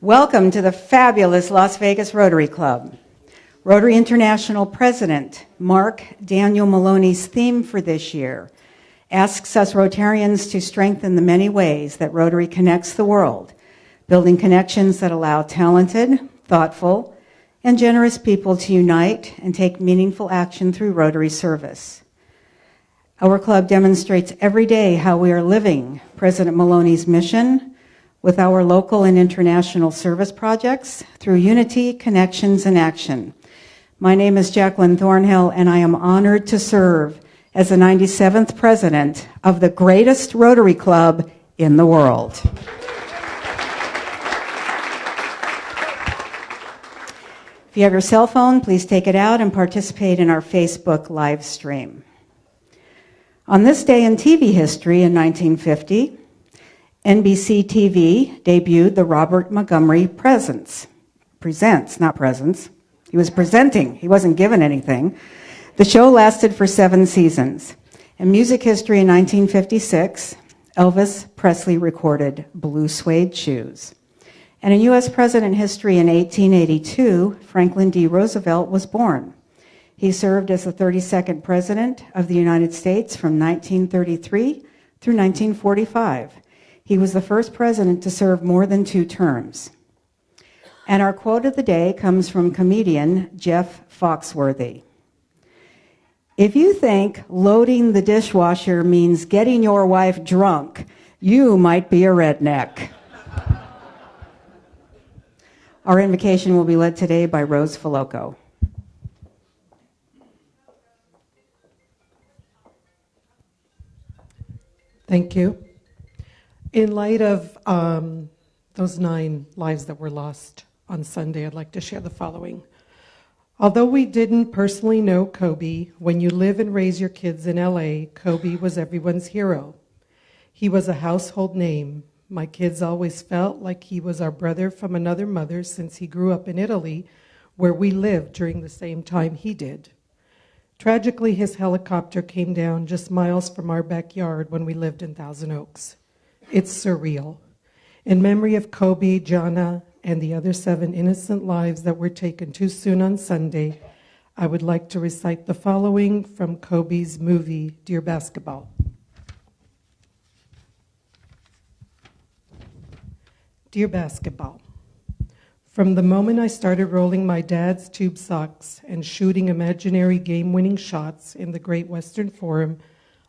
Welcome to the fabulous Las Vegas Rotary Club. Rotary International President Mark Daniel Maloney's theme for this year asks us Rotarians to strengthen the many ways that Rotary connects the world, building connections that allow talented, thoughtful, and generous people to unite and take meaningful action through Rotary service. Our club demonstrates every day how we are living President Maloney's mission with our local and international service projects through unity, connections, and action. My name is Jacqueline Thornhill, and I am honored to serve as the 97th president of the greatest Rotary Club in the world. If you have your cell phone, please take it out and participate in our Facebook live stream. On this day in TV history in 1950, NBC TV debuted the Robert Montgomery Presents, not Presents. He was presenting, he wasn't given anything. The show lasted for 7 seasons. In music history in 1956, Elvis Presley recorded Blue Suede Shoes. And in U.S. president history in 1882, Franklin D. Roosevelt was born. He served as the 32nd president of the United States from 1933 through 1945. He was the first president to serve more than 2 terms. And our quote of the day comes from comedian Jeff Foxworthy. If you think loading the dishwasher means getting your wife drunk, you might be a redneck. Our invocation will be led today by Rose Faloco. Thank you. In light of those 9 lives that were lost on Sunday, I'd like to share the following. Although we didn't personally know Kobe, when you live and raise your kids in LA, Kobe was everyone's hero. He was a household name. My kids always felt like he was our brother from another mother since he grew up in Italy, where we lived during the same time he did. Tragically, his helicopter came down just miles from our backyard when we lived in Thousand Oaks. It's surreal. In memory of Kobe, Jana, and the other 7 innocent lives that were taken too soon on Sunday, I would like to recite the following from Kobe's movie, Dear Basketball. Dear Basketball, from the moment I started rolling my dad's tube socks and shooting imaginary game-winning shots in the Great Western Forum,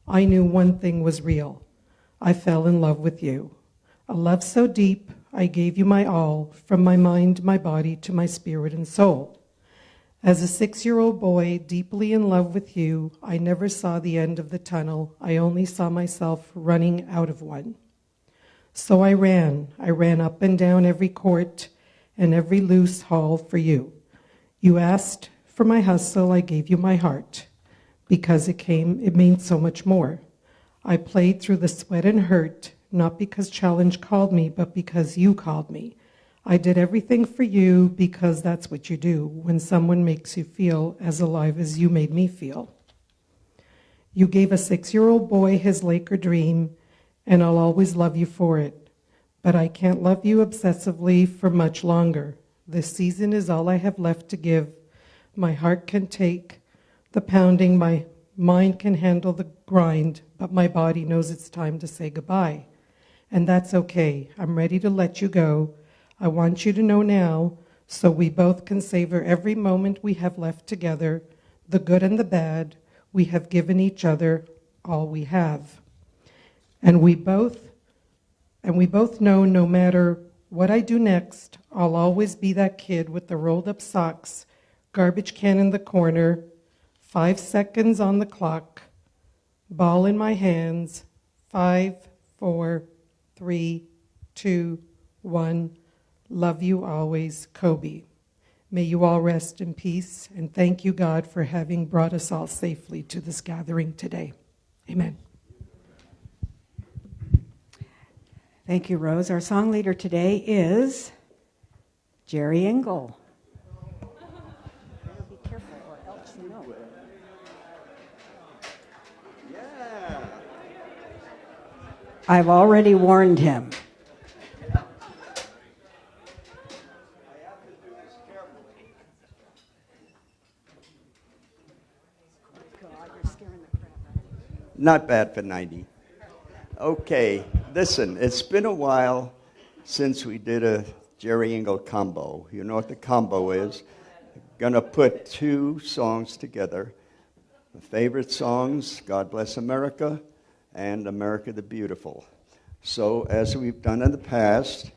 I knew one thing was real. I fell in love with you. A love so deep, I gave you my all, from my mind, my body, to my spirit and soul. As a 6-year-old boy, deeply in love with you, I never saw the end of the tunnel. I only saw myself running out of one. So I ran up and down every court and every loose hall for you. You asked for my hustle, I gave you my heart, because it means so much more. I played through the sweat and hurt, not because challenge called me, but because you called me. I did everything for you because that's what you do when someone makes you feel as alive as you made me feel. You gave a 6-year-old boy his Laker dream, and I'll always love you for it. But I can't love you obsessively for much longer. This season is all I have left to give. My heart can take the pounding, my mind can handle the grind, but my body knows it's time to say goodbye. And that's okay. I'm ready to let you go. I want you to know now, so we both can savor every moment we have left together, the good and the bad. We have given each other all we have. And we both know no matter what I do next, I'll always be that kid with the rolled up socks, garbage can in the corner, 5 seconds on the clock, ball in my hands, 5, 4, 3, 2, 1. Love you always, Kobe. May you all rest in peace, and thank you, God, for having brought us all safely to this gathering today. Amen. Thank you, Rose. Our song leader today is Jerry Engel. Better be careful or else you know. Yeah. I've already warned him. Not bad for 90. Okay, listen, it's been a while since we did a Jerry Engel combo. You know what the combo is? Gonna put two songs together. The favorite songs, God Bless America and America the Beautiful. So as we've done in the past,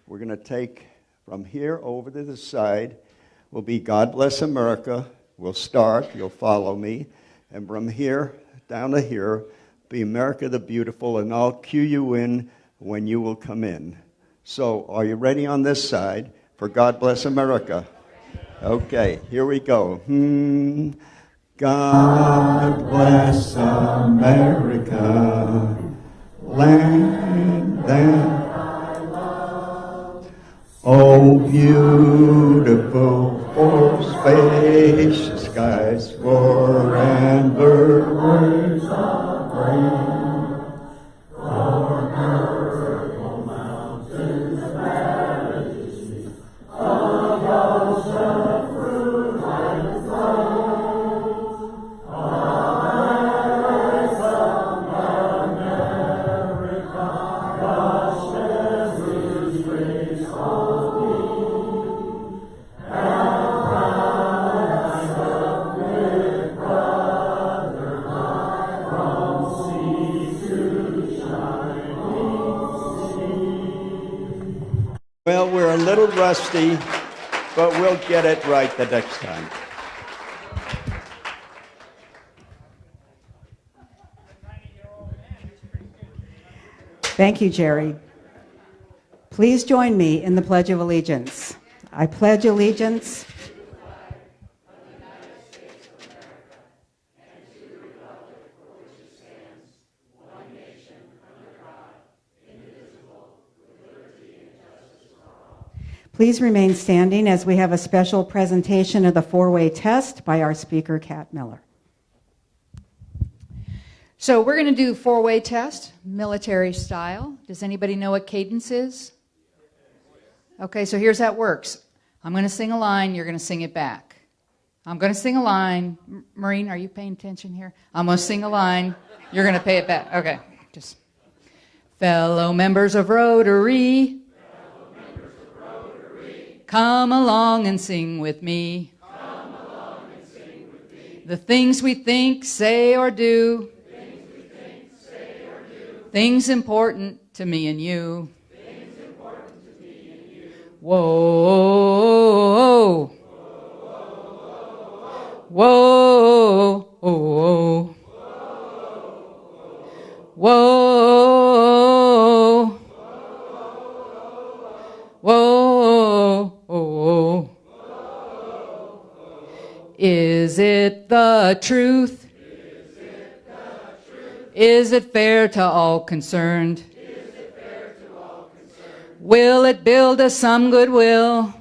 we're gonna take from here over to the side will be God Bless America. We'll start, you'll follow me. And from here down to here, be America the Beautiful, and I'll cue you in when you will come in. So, are you ready on this side for God Bless America? Okay, here we go. God bless America, land that I love. Oh, beautiful for spacious skies, for and birds of rain, for purple mountains, valleys, of ocean fruit like flows, eyes of America, gosh, his grace of thee, and rise up with brotherhood from sea to shining sea. Well, we're a little rusty, but we'll get it right the next time. Thank you, Jerry. Please join me in the Pledge of Allegiance. I pledge allegiance Please remain standing as we have a special presentation of the four-way test by our speaker, Kat Miller. So we're going to do four-way test, military style. Does anybody know what cadence is? Okay, so here's how it works. I'm going to sing a line, you're going to sing it back. I'm going to sing a line. Maureen, are you paying attention here? I'm going to sing a line, you're going to pay it back. Okay, just. Fellow members of Rotary, come along and sing with me. Come along and sing with me. The things we think, say, or do. Things important to me and you. Things important to me and you. Whoa. Whoa. Whoa. Whoa. Whoa. Is it the truth? Is it fair to all concerned? Will it build us some goodwill?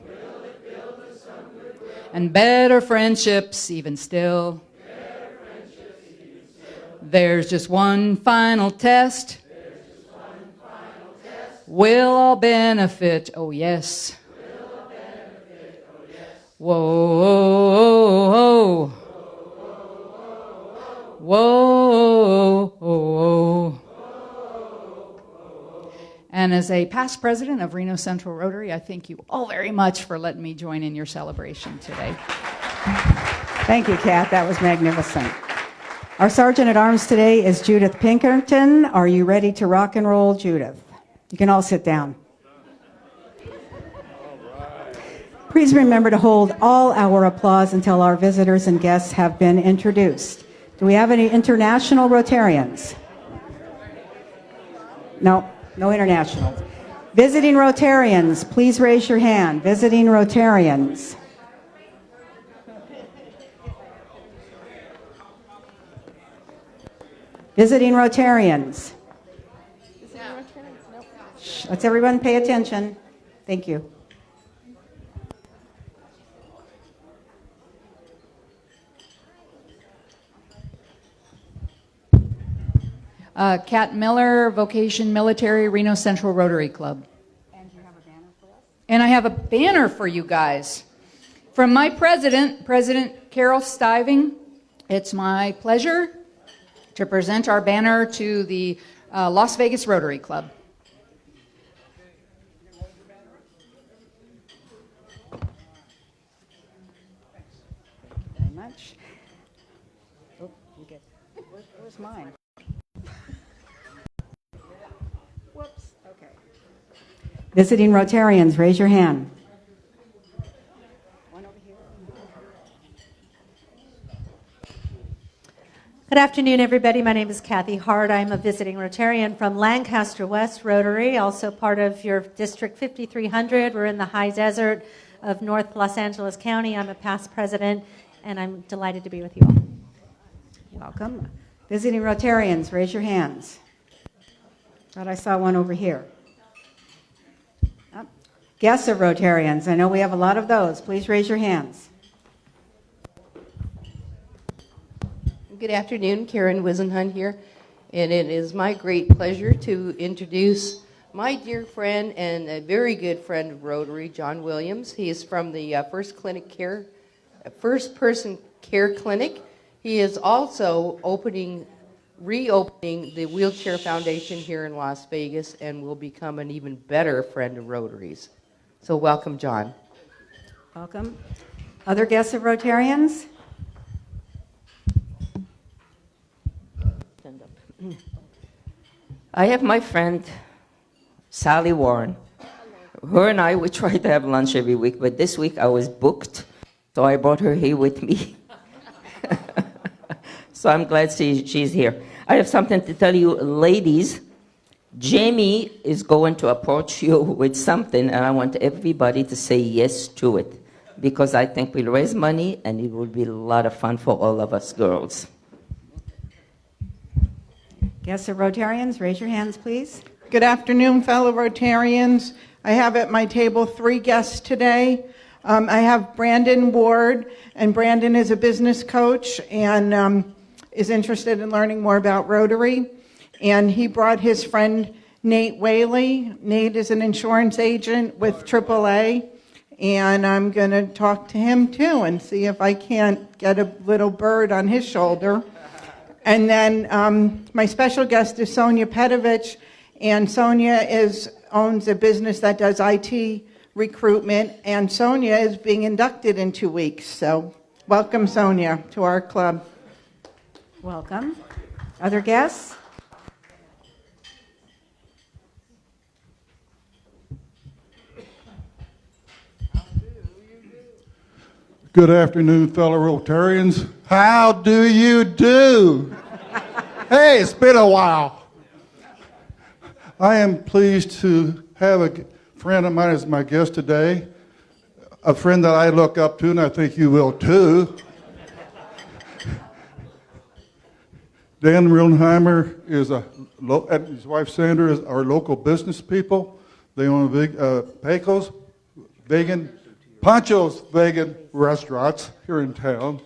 And better friendships even still? There's just one final test. We'll all benefit, oh yes. Whoa. Whoa. And as a past president of Reno Central Rotary, I thank you all very much for letting me join in your celebration today. Thank you, Kat. That was magnificent. Our Sergeant at Arms today is Judith Pinkerton. Are you ready to rock and roll, Judith? You can all sit down. Please remember to hold all our applause until our visitors and guests have been introduced. Do we have any international Rotarians? No international. Visiting Rotarians, please raise your hand. Visiting Rotarians. Visiting Rotarians. Shh, let's everyone pay attention. Thank you. Kat Miller, Vocation Military, Reno Central Rotary Club. And you have a banner for us? And I have a banner for you guys. From my president, President Carol Stiving, it's my pleasure to present our banner to the Las Vegas Rotary Club. Very much. Oh, you get, where's mine? Whoops, okay. Visiting Rotarians, raise your hand. One over here. Good afternoon, everybody. My name is Kathy Hart. I'm a visiting Rotarian from Lancaster West Rotary, also part of your District 5300. We're in the high desert of North Los Angeles County. I'm a past president, and I'm delighted to be with you all. Welcome. Visiting Rotarians, raise your hands. Thought I saw one over here. Oh. Guests of Rotarians, I know we have a lot of those. Please raise your hands. Good afternoon, Karen Wisenhunt here, and it is my great pleasure to introduce my dear friend and a very good friend of Rotary, John Williams. He is from the First Person Care Clinic. He is also reopening the Wheelchair Foundation here in Las Vegas and will become an even better friend of Rotary's. So welcome, John. Welcome. Other guests of Rotarians? I have my friend Sally Warren. Her and I, we try to have lunch every week, but this week I was booked, so I brought her here with me. So I'm glad she's here. I have something to tell you, ladies. Jamie is going to approach you with something, and I want everybody to say yes to it, because I think we'll raise money, and it will be a lot of fun for all of us girls. Guests of Rotarians, raise your hands, please. Good afternoon, fellow Rotarians. I have at my table 3 guests today. I have Brandon Ward, and Brandon is a business coach and is interested in learning more about Rotary. And he brought his friend Nate Whaley. Nate is an insurance agent with AAA, and I'm going to talk to him too and see if I can't get a little bird on his shoulder. And then my special guest is Sonia Petovich, and Sonia owns a business that does IT recruitment, and Sonia is being inducted in 2 weeks. So welcome, Sonia, to our club. Welcome. Other guests? Good afternoon, fellow Rotarians. How do you do? Hey, it's been a while. I am pleased to have a friend of mine as my guest today, a friend that I look up to, and I think you will too. Dan Rillenheimer and his wife Sandra are local business people. They own Pecos, Pancho's vegan restaurants here in town.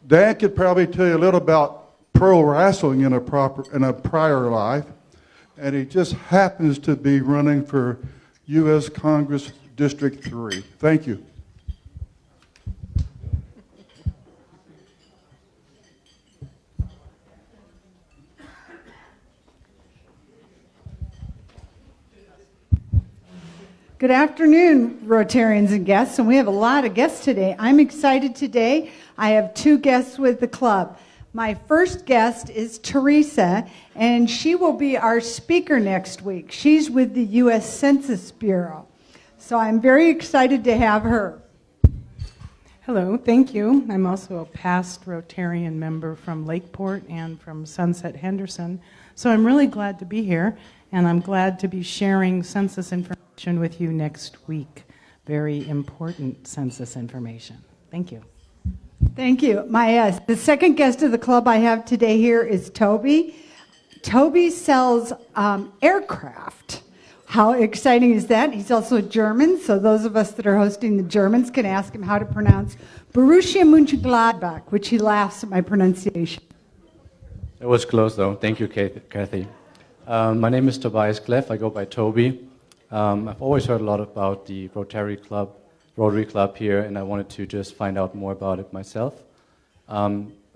Dan could probably tell you a little about pro wrestling in a prior life, and he just happens to be running for U.S. Congress District 3. Thank you. Good afternoon, Rotarians and guests, and we have a lot of guests today. I'm excited today. I have 2 guests with the club. My first guest is Teresa, and she will be our speaker next week. She's with the U.S. Census Bureau, so I'm very excited to have her. Hello, thank you. I'm also a past Rotarian member from Lakeport and from Sunset Henderson, so I'm really glad to be here, and I'm glad to be sharing census information with you next week. Very important census information. Thank you. Thank you. The second guest of the club I have today here is Toby. Toby sells aircraft. How exciting is that? He's also German, so those of us that are hosting the Germans can ask him how to pronounce Borussia Mönchengladbach, which he laughs at my pronunciation. It was close, though. Thank you, Kathy. My name is Tobias Kleff. I go by Toby. I've always heard a lot about the Rotary Club here, and I wanted to just find out more about it myself.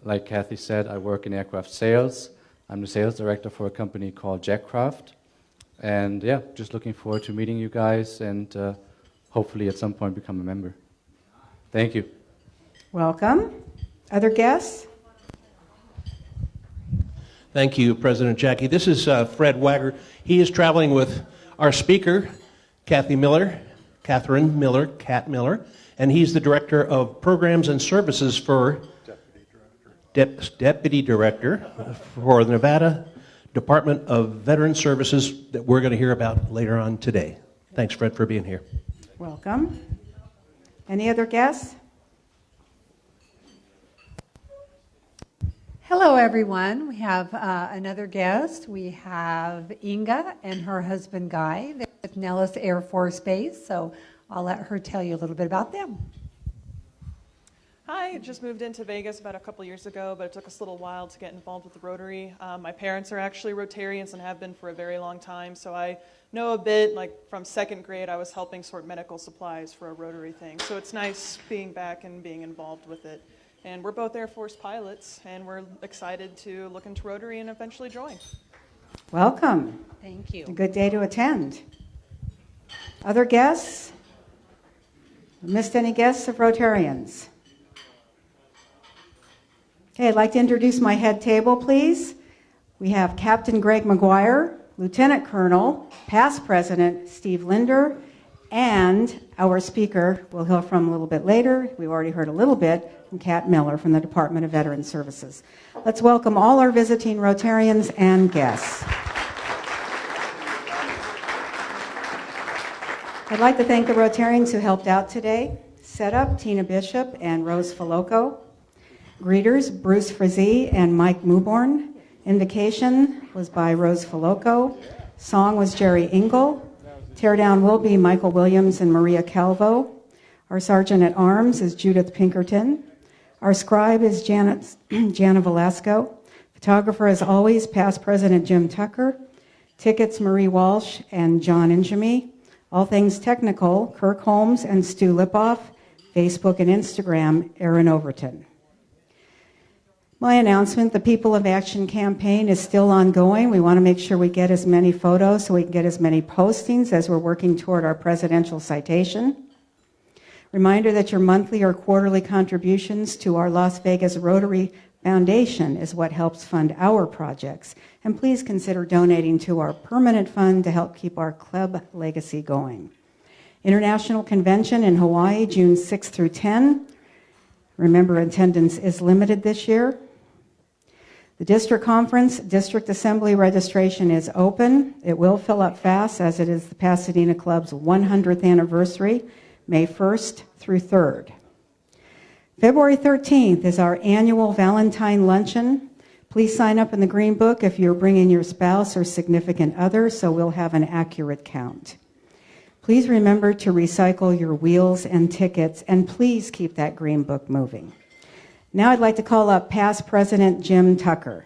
like Kathy said, I work in aircraft sales. I'm the sales director for a company called Jackcraft. And yeah, just looking forward to meeting you guys and hopefully at some point become a member. Thank you. Welcome. Other guests? Thank you, President Jackie. This is Fred Wagger. He is traveling with our speaker, Catherine Miller, Cat Miller, and he's the Director of Programs and Services for Deputy Director for the Nevada Department of Veteran Services that we're going to hear about later on today. Thanks, Fred, for being here. Welcome. Any other guests? Hello, everyone. We have another guest. We have Inga and her husband Guy. They're with Nellis Air Force Base, so I'll let her tell you a little bit about them. Hi, just moved into Vegas about a couple years ago, but it took us a little while to get involved with the Rotary. My parents are actually Rotarians and have been for a very long time, so I know a bit. Like from second grade, I was helping sort medical supplies for a Rotary thing, so it's nice being back and being involved with it. And we're both Air Force pilots, and we're excited to look into Rotary and eventually join. Welcome. Thank you. A good day to attend. Other guests? Missed any guests of Rotarians? Okay, I'd like to introduce my head table, please. We have Captain Greg McGuire, Lieutenant Colonel, past President Steve Linder, and our speaker we'll hear from a little bit later. We've already heard a little bit from Cat Miller from the Department of Veteran Services. Let's welcome all our visiting Rotarians and guests. I'd like to thank the Rotarians who helped out today. Setup, Tina Bishop and Rose Faloco. Greeters, Bruce Frazee and Mike Mewborn. Invocation was by Rose Faloco. Song was Jerry Engel. Teardown will be Michael Williams and Maria Calvo. Our Sergeant at Arms is Judith Pinkerton. Our scribe is Jana Velasco. Photographer, as always, past President Jim Tucker. Tickets, Marie Walsh and John Injemy. All things technical, Kirk Holmes and Stu Lipoff. Facebook and Instagram, Aaron Overton. My announcement, the People of Action campaign is still ongoing. We want to make sure we get as many photos so we can get as many postings as we're working toward our presidential citation. Reminder that your monthly or quarterly contributions to our Las Vegas Rotary Foundation is what helps fund our projects. And please consider donating to our permanent fund to help keep our club legacy going. International Convention in Hawaii, June 6 through 10. Remember, attendance is limited this year. The district conference, district assembly registration is open. It will fill up fast as it is the Pasadena Club's 100th anniversary, May 1st through 3rd. February 13th is our annual Valentine Luncheon. Please sign up in the Green Book if you're bringing your spouse or significant other, so we'll have an accurate count. Please remember to recycle your wheels and tickets, and please keep that Green Book moving. Now I'd like to call up past President Jim Tucker.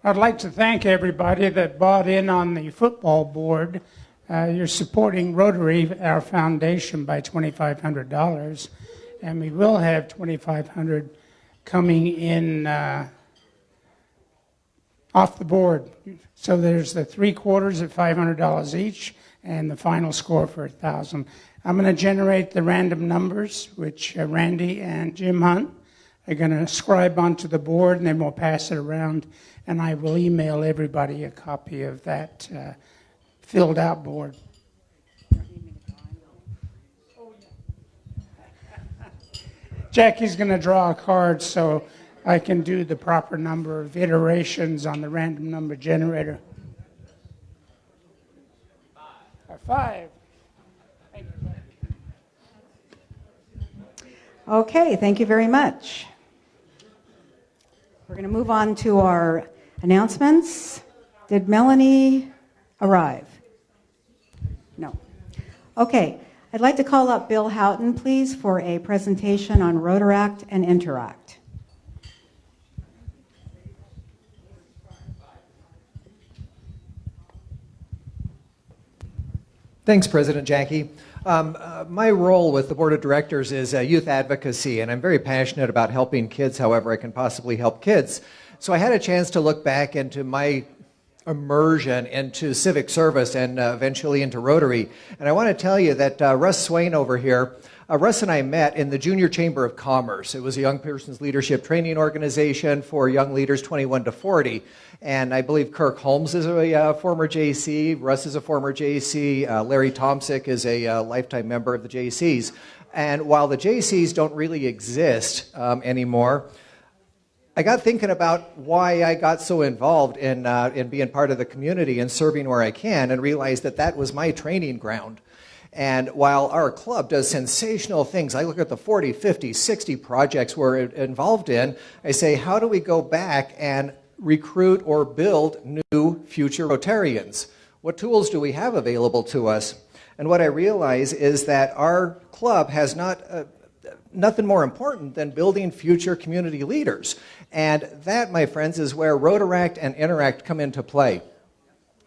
I'd like to thank everybody that bought in on the football board. You're supporting Rotary, our foundation, by $2,500, and we will have $2,500 coming in off the board. So there's the 3/4 at $500 each, and the final score for $1,000. I'm going to generate the random numbers, which Randy and Jim Hunt are going to scribe onto the board, and then we'll pass it around, and I will email everybody a copy of that filled out board. Jackie's going to draw a card so I can do the proper number of iterations on the random number generator. 5. Okay, thank you very much. We're going to move on to our announcements. Did Melanie arrive? No. Okay, I'd like to call up Bill Houghton, please, for a presentation on Rotaract and Interact. Thanks, President Jackie. My role with the Board of Directors is youth advocacy, and I'm very passionate about helping kids however I can possibly help kids. So I had a chance to look back into my immersion into civic service and eventually into Rotary. And I want to tell you that Russ Swain over here, Russ and I met in the Junior Chamber of Commerce. It was a young person's leadership training organization for young leaders 21 to 40. And I believe Kirk Holmes is a former JC, Russ is a former JC, Larry Tomsick is a lifetime member of the JCs. And while the JCs don't really exist anymore, I got thinking about why I got so involved in being part of the community and serving where I can, and realized that that was my training ground. And while our club does sensational things, I look at the 40, 50, 60 projects we're involved in, I say, how do we go back and recruit or build new future Rotarians? What tools do we have available to us? And what I realize is that our club has nothing more important than building future community leaders. And that, my friends, is where Rotaract and Interact come into play.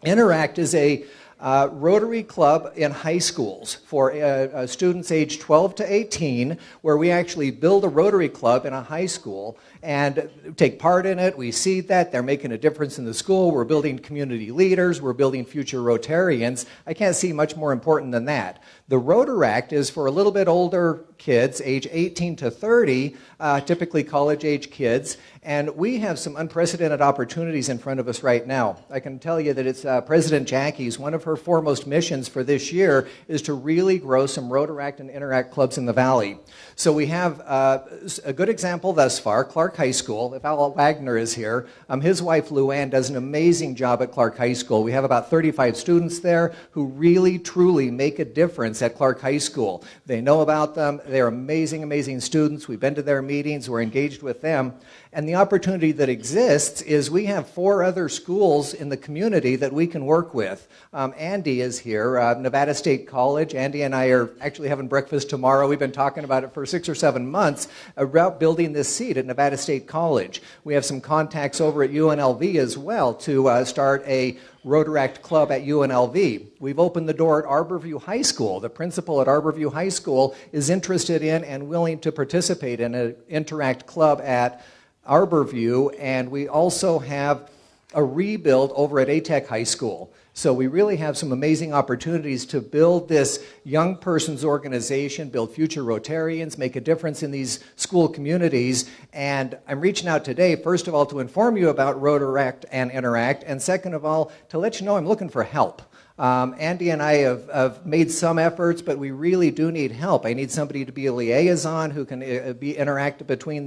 Interact is a Rotary club in high schools for students aged 12 to 18, where we actually build a Rotary club in a high school and take part in it. We see that they're making a difference in the school. We're building community leaders. We're building future Rotarians. I can't see much more important than that. The Rotaract is for a little bit older kids, age 18 to 30, typically college-age kids, and we have some unprecedented opportunities in front of us right now. I can tell you that it's President Jackie's, one of her foremost missions for this year is to really grow some Rotaract and Interact clubs in the Valley. So we have a good example thus far, Clark High School. If Al Wagner is here, his wife Luann does an amazing job at Clark High School. We have about 35 students there who really, truly make a difference at Clark High School. They know about them. They're amazing, amazing students. We've been to their meetings. We're engaged with them. And the opportunity that exists is we have 4 other schools in the community that we can work with. Andy is here, Nevada State College. Andy and I are actually having breakfast tomorrow. We've been talking about it for 6 or 7 months about building this seat at Nevada State College. We have some contacts over at UNLV as well to start a Rotaract club at UNLV. We've opened the door at Arborview High School. The principal at Arborview High School is interested in and willing to participate in an Interact club at Arborview, and we also have a rebuild over at ATEC High School. So we really have some amazing opportunities to build this young person's organization, build future Rotarians, make a difference in these school communities. And I'm reaching out today, first of all, to inform you about Rotaract and Interact, and second of all, to let you know I'm looking for help. Andy and I have made some efforts, but we really do need help. I need somebody to be a liaison who can be interactive between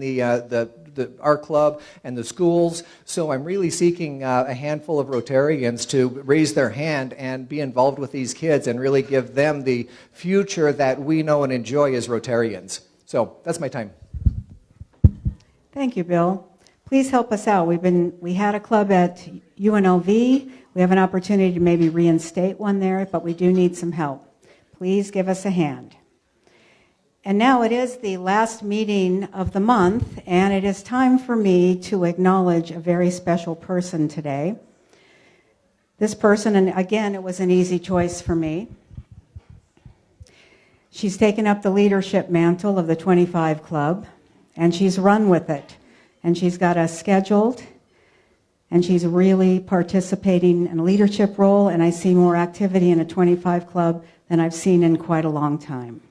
our club and the schools. So I'm really seeking a handful of Rotarians to raise their hand and be involved with these kids and really give them the future that we know and enjoy as Rotarians. So that's my time. Thank you, Bill. Please help us out. We had a club at UNLV. We have an opportunity to maybe reinstate one there, but we do need some help. Please give us a hand. And now it is the last meeting of the month, and it is time for me to acknowledge a very special person today. This person, and again, it was an easy choice for me. She's taken up the leadership mantle of the 25 Club, and she's run with it. And she's got us scheduled, and she's really participating in a leadership role, and I see more activity in a 25 Club than I've seen in quite a long time.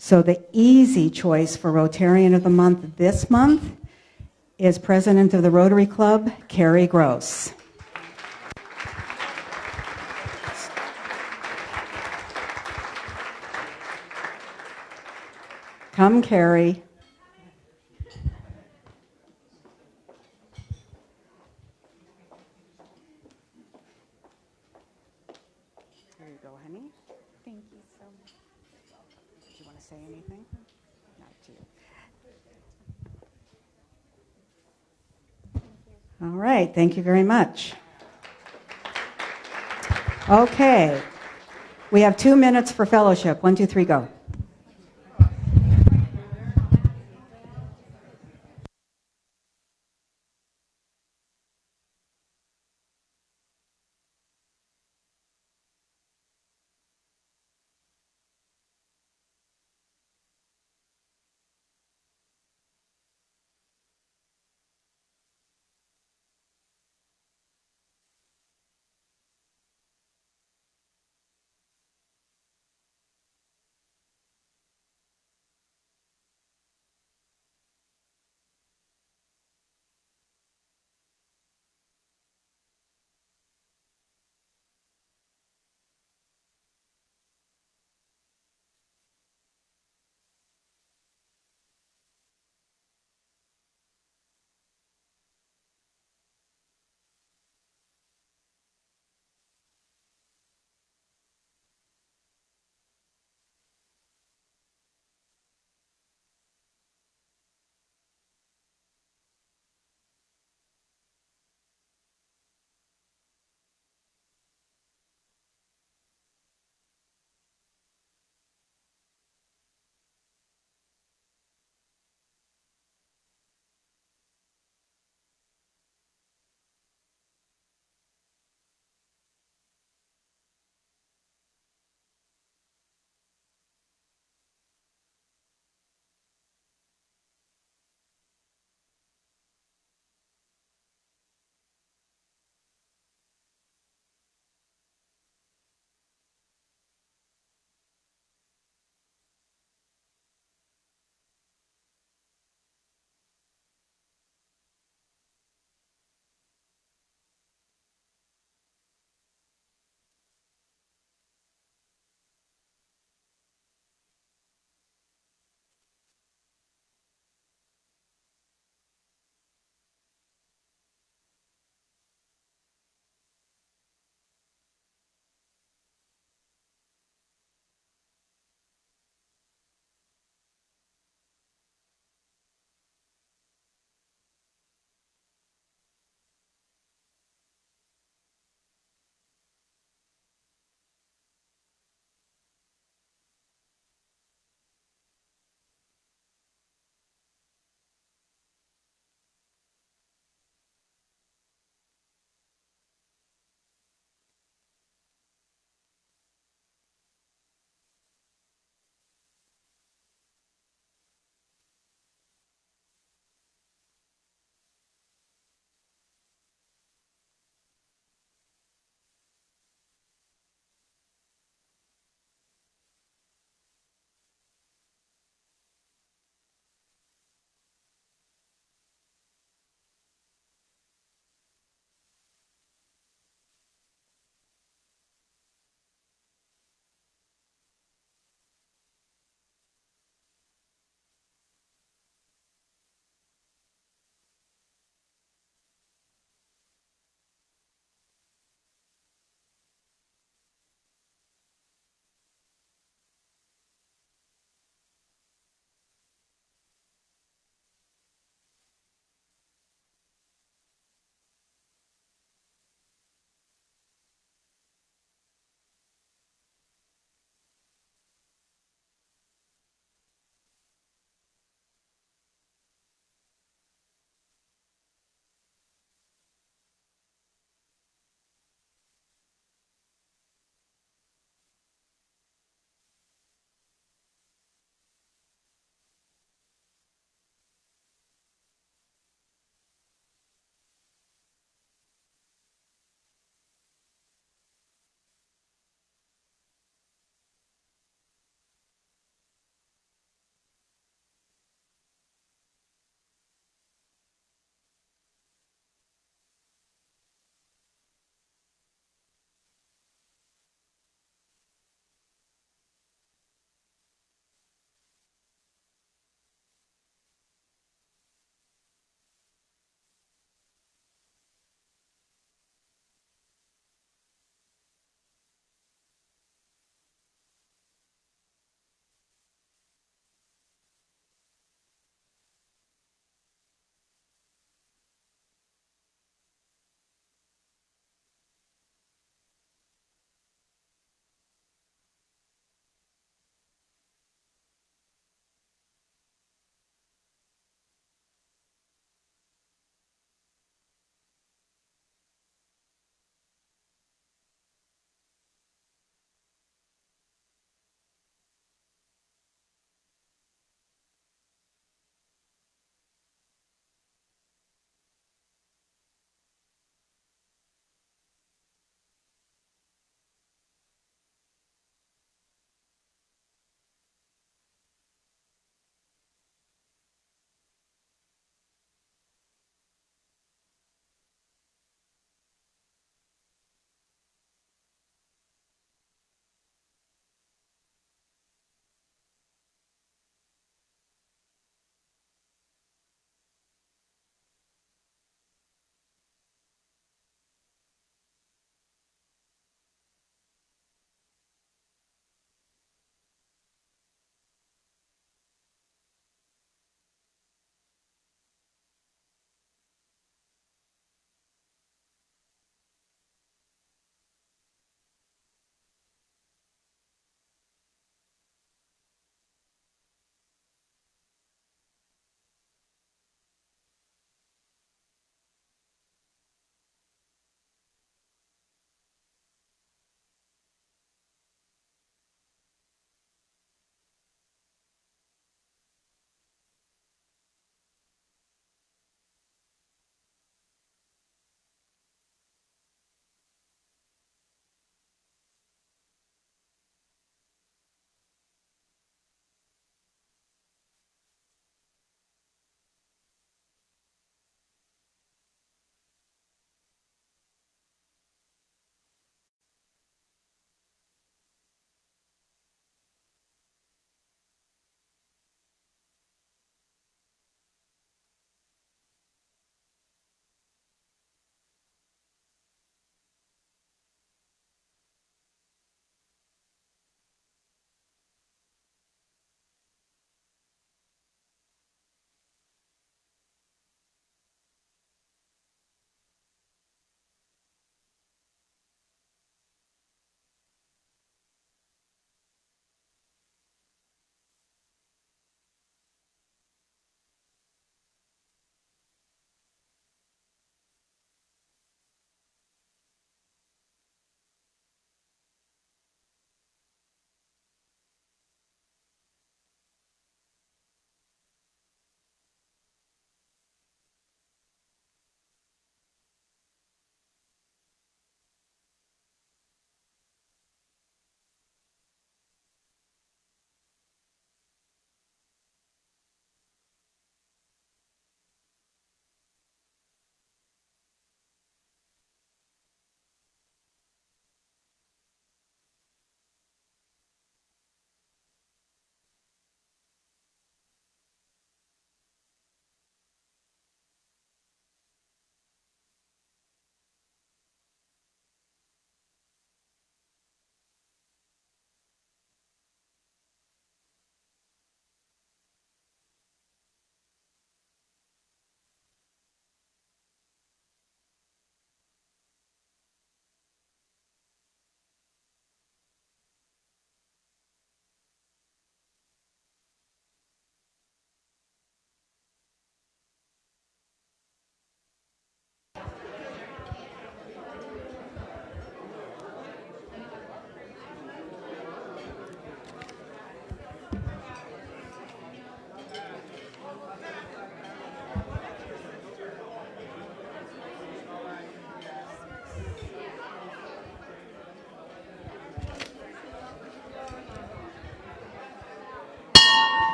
So the easy choice for Rotarian of the Month this month is President of the Rotary Club, Carrie Gross. Come, Carrie. There you go, honey. Thank you so much. Do you want to say anything? Not to you. All right, thank you very much. Okay, we have 2 minutes for fellowship. 1, 2, 3, go.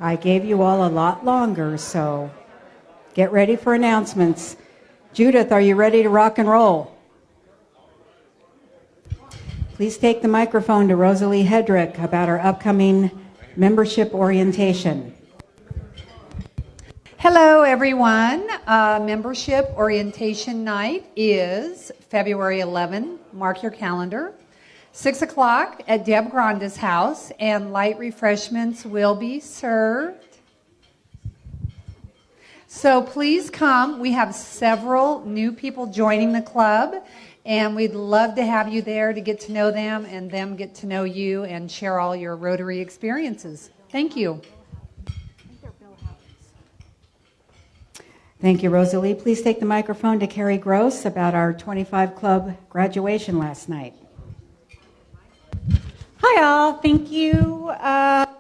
I gave you all a lot longer, so get ready for announcements. Judith, are you ready to rock and roll? Please take the microphone to Rosalie Hedrick about our upcoming membership orientation. Hello, everyone. Membership orientation night is February 11. Mark your calendar. 6 o'clock at Deb Granda's house, and light refreshments will be served. So please come. We have several new people joining the club, and we'd love to have you there to get to know them and them get to know you and share all your Rotary experiences. Thank you. Thank you, Rosalie. Please take the microphone to Carrie Gross about our 25 Club graduation last night. Hi, all. Thank you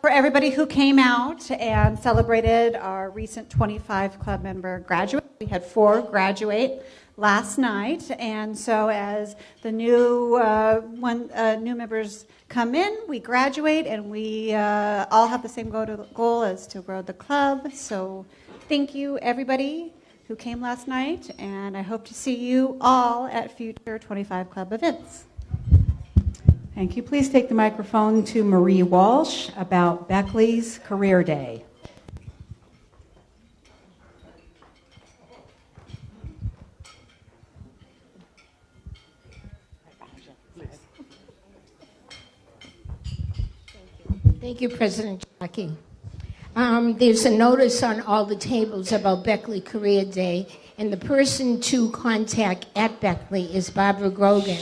for everybody who came out and celebrated our recent 25 Club member graduate. We had 4 graduate last night, and so as the new new members come in, we graduate, and we all have the same goal as to grow the club. So thank you, everybody who came last night, and I hope to see you all at future 25 Club events. Thank you. Please take the microphone to Marie Walsh about Beckley's Career Day. Thank you, President Jackie. There's a notice on all the tables about Beckley Career Day, and the person to contact at Beckley is Barbara Grogan.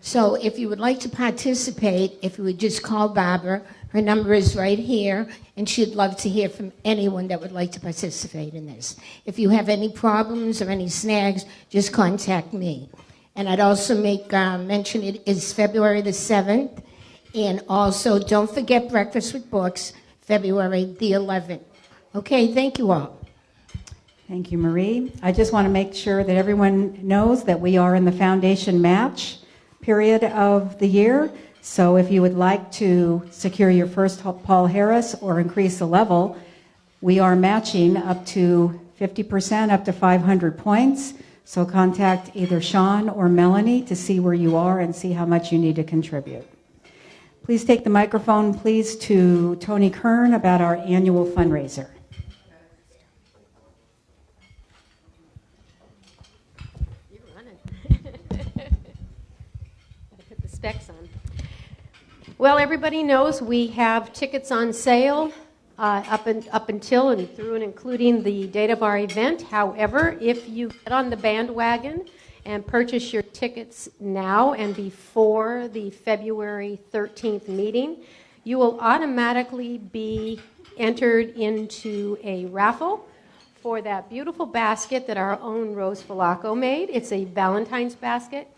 So if you would like to participate, if you would just call Barbara, her number is right here, and she'd love to hear from anyone that would like to participate in this. If you have any problems or any snags, just contact me. And I'd also make mention it is February the 7th, and also don't forget Breakfast with Books, February the 11th. Okay, thank you all. Thank you, Marie. I just want to make sure that everyone knows that we are in the foundation match period of the year. So if you would like to secure your first Paul Harris or increase the level, we are matching up to 50%, up to 500 points. So contact either Sean or Melanie to see where you are and see how much you need to contribute. Please take the microphone, please, to Tony Kern about our annual fundraiser. Specs on. Well, everybody knows we have tickets on sale up until and through and including the date of our event. However, if you get on the bandwagon and purchase your tickets now and before the February 13th meeting, you will automatically be entered into a raffle for that beautiful basket that our own Rose Falaco made. It's a Valentine's basket.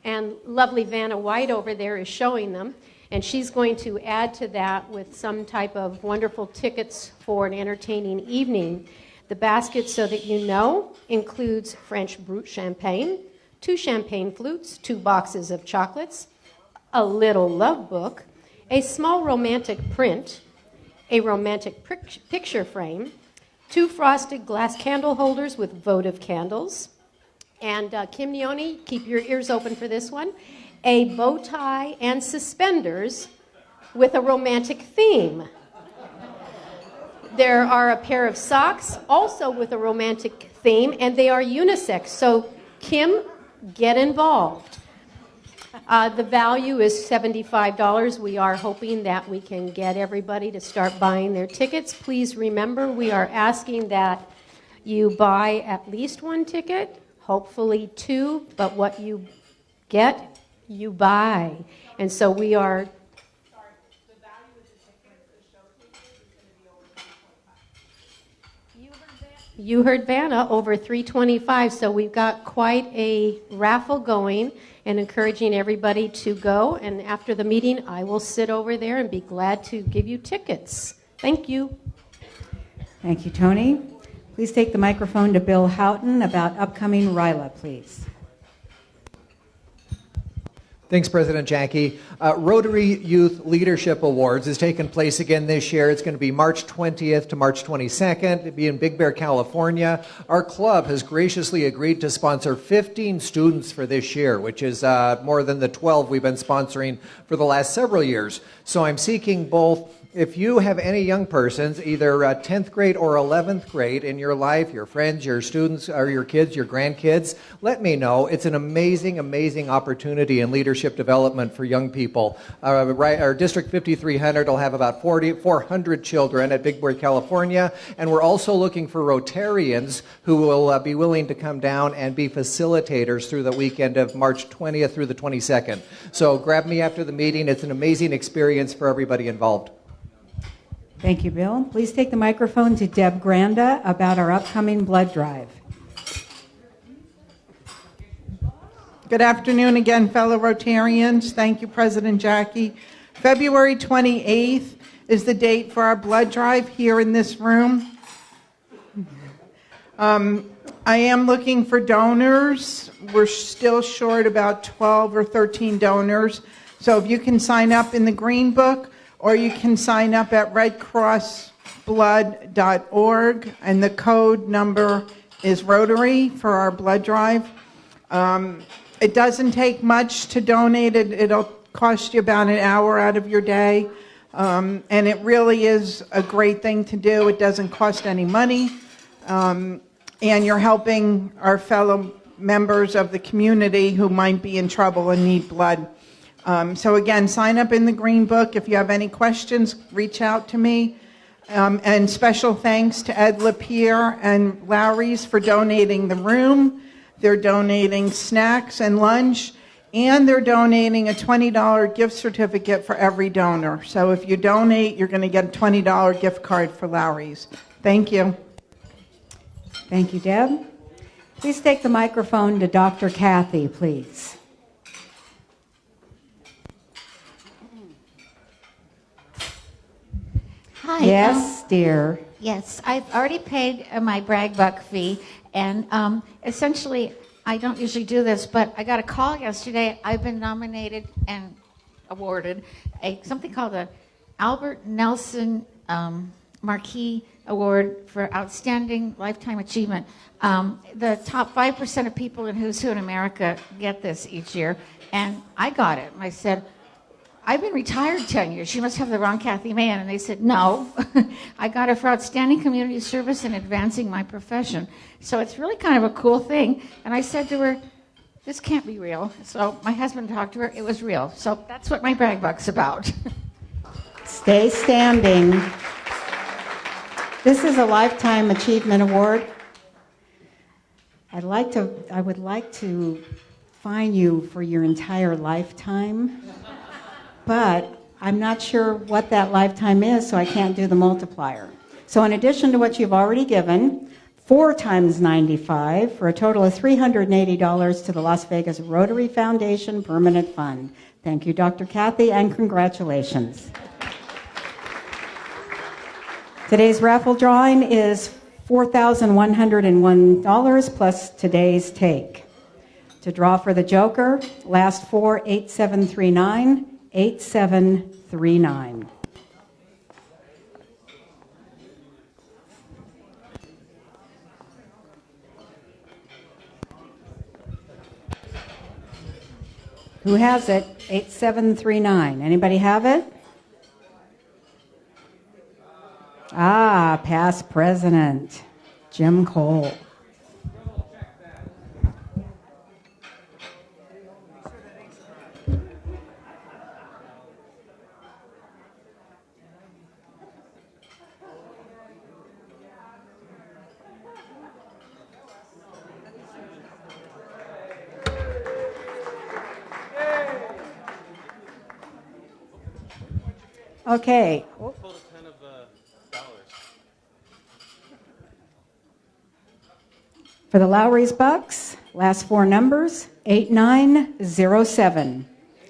And lovely Vanna White over there is showing them. And she's going to add to that with some type of wonderful tickets for an entertaining evening. The basket, so that you know, includes French Brut champagne, 2 champagne flutes, 2 boxes of chocolates, a little love book, a small romantic print, a romantic picture frame, 2 frosted glass candle holders with votive candles, and Kim Neone, keep your ears open for this one, a bow tie and suspenders with a romantic theme. There are a pair of socks, also with a romantic theme, and they are unisex. So, Kim, get involved. The value is $75. We are hoping that we can get everybody to start buying their tickets. Please remember, we are asking that you buy at least 1 ticket, hopefully 2, but what you get, you buy. And so we are... You heard Vanna, over $325, so we've got quite a raffle going and encouraging everybody to go. And after the meeting, I will sit over there and be glad to give you tickets. Thank you. Thank you, Tony. Please take the microphone to Bill Houghton about upcoming RILA, please. Thanks, President Jackie. Rotary Youth Leadership Awards is taking place again this year. It's going to be March 20th to March 22nd. It'll be in Big Bear, California. Our club has graciously agreed to sponsor 15 students for this year, which is more than the 12 we've been sponsoring for the last several years. So I'm seeking both. If you have any young persons, either 10th grade or 11th grade in your life, your friends, your students, or your kids, your grandkids, let me know. It's an amazing, amazing opportunity in leadership development for young people. Our District 5300 will have about 400 children at Big Bear, California, and we're also looking for Rotarians who will be willing to come down and be facilitators through the weekend of March 20th through the 22nd. So grab me after the meeting. It's an amazing experience for everybody involved. Thank you, Bill. Please take the microphone to Deb Granda about our upcoming blood drive. Good afternoon again, fellow Rotarians. Thank you, President Jackie. February 28th is the date for our blood drive here in this room. I am looking for donors. We're still short about 12 or 13 donors. So if you can sign up in the Green Book, or you can sign up at redcrossblood.org, and the code number is Rotary for our blood drive. It doesn't take much to donate. It'll cost you about an hour out of your day, and it really is a great thing to do. It doesn't cost any money, and you're helping our fellow members of the community who might be in trouble and need blood. So again, sign up in the Green Book. If you have any questions, reach out to me. And special thanks to Ed Lapierre and Lowry's for donating the room. They're donating snacks and lunch, and they're donating a $20 gift certificate for every donor. So if you donate, you're going to get a $20 gift card for Lowry's. Thank you. Thank you, Deb. Please take the microphone to Dr. Kathy, please. Hi. Yes, dear. Yes, I've already paid my brag buck fee, and essentially, I don't usually do this, but I got a call yesterday. I've been nominated and awarded something called the Albert Nelson Marquis Award for Outstanding Lifetime Achievement. The top 5% of people in Who's Who in America get this each year, and I got it. And I said, I've been retired 10 years. You must have the wrong Kathy Mann. And they said, no. I got it for outstanding community service and advancing my profession. So it's really kind of a cool thing. And I said to her, this can't be real. So my husband talked to her. It was real. So that's what my brag buck's about. Stay standing. This is a Lifetime Achievement Award. I would like to fine you for your entire lifetime. But I'm not sure what that lifetime is, so I can't do the multiplier. So in addition to what you've already given, 4 times 95 for a total of $380 to the Las Vegas Rotary Foundation Permanent Fund. Thank you, Dr. Kathy, and congratulations. Today's raffle drawing is $4,101 plus today's take. To draw for the Joker, last 4, 8739. 8739. Who has it? 8739. Anybody have it? Past president, Jim Cole. Okay. For the Lowry's Bucks, last 4 numbers, 8907.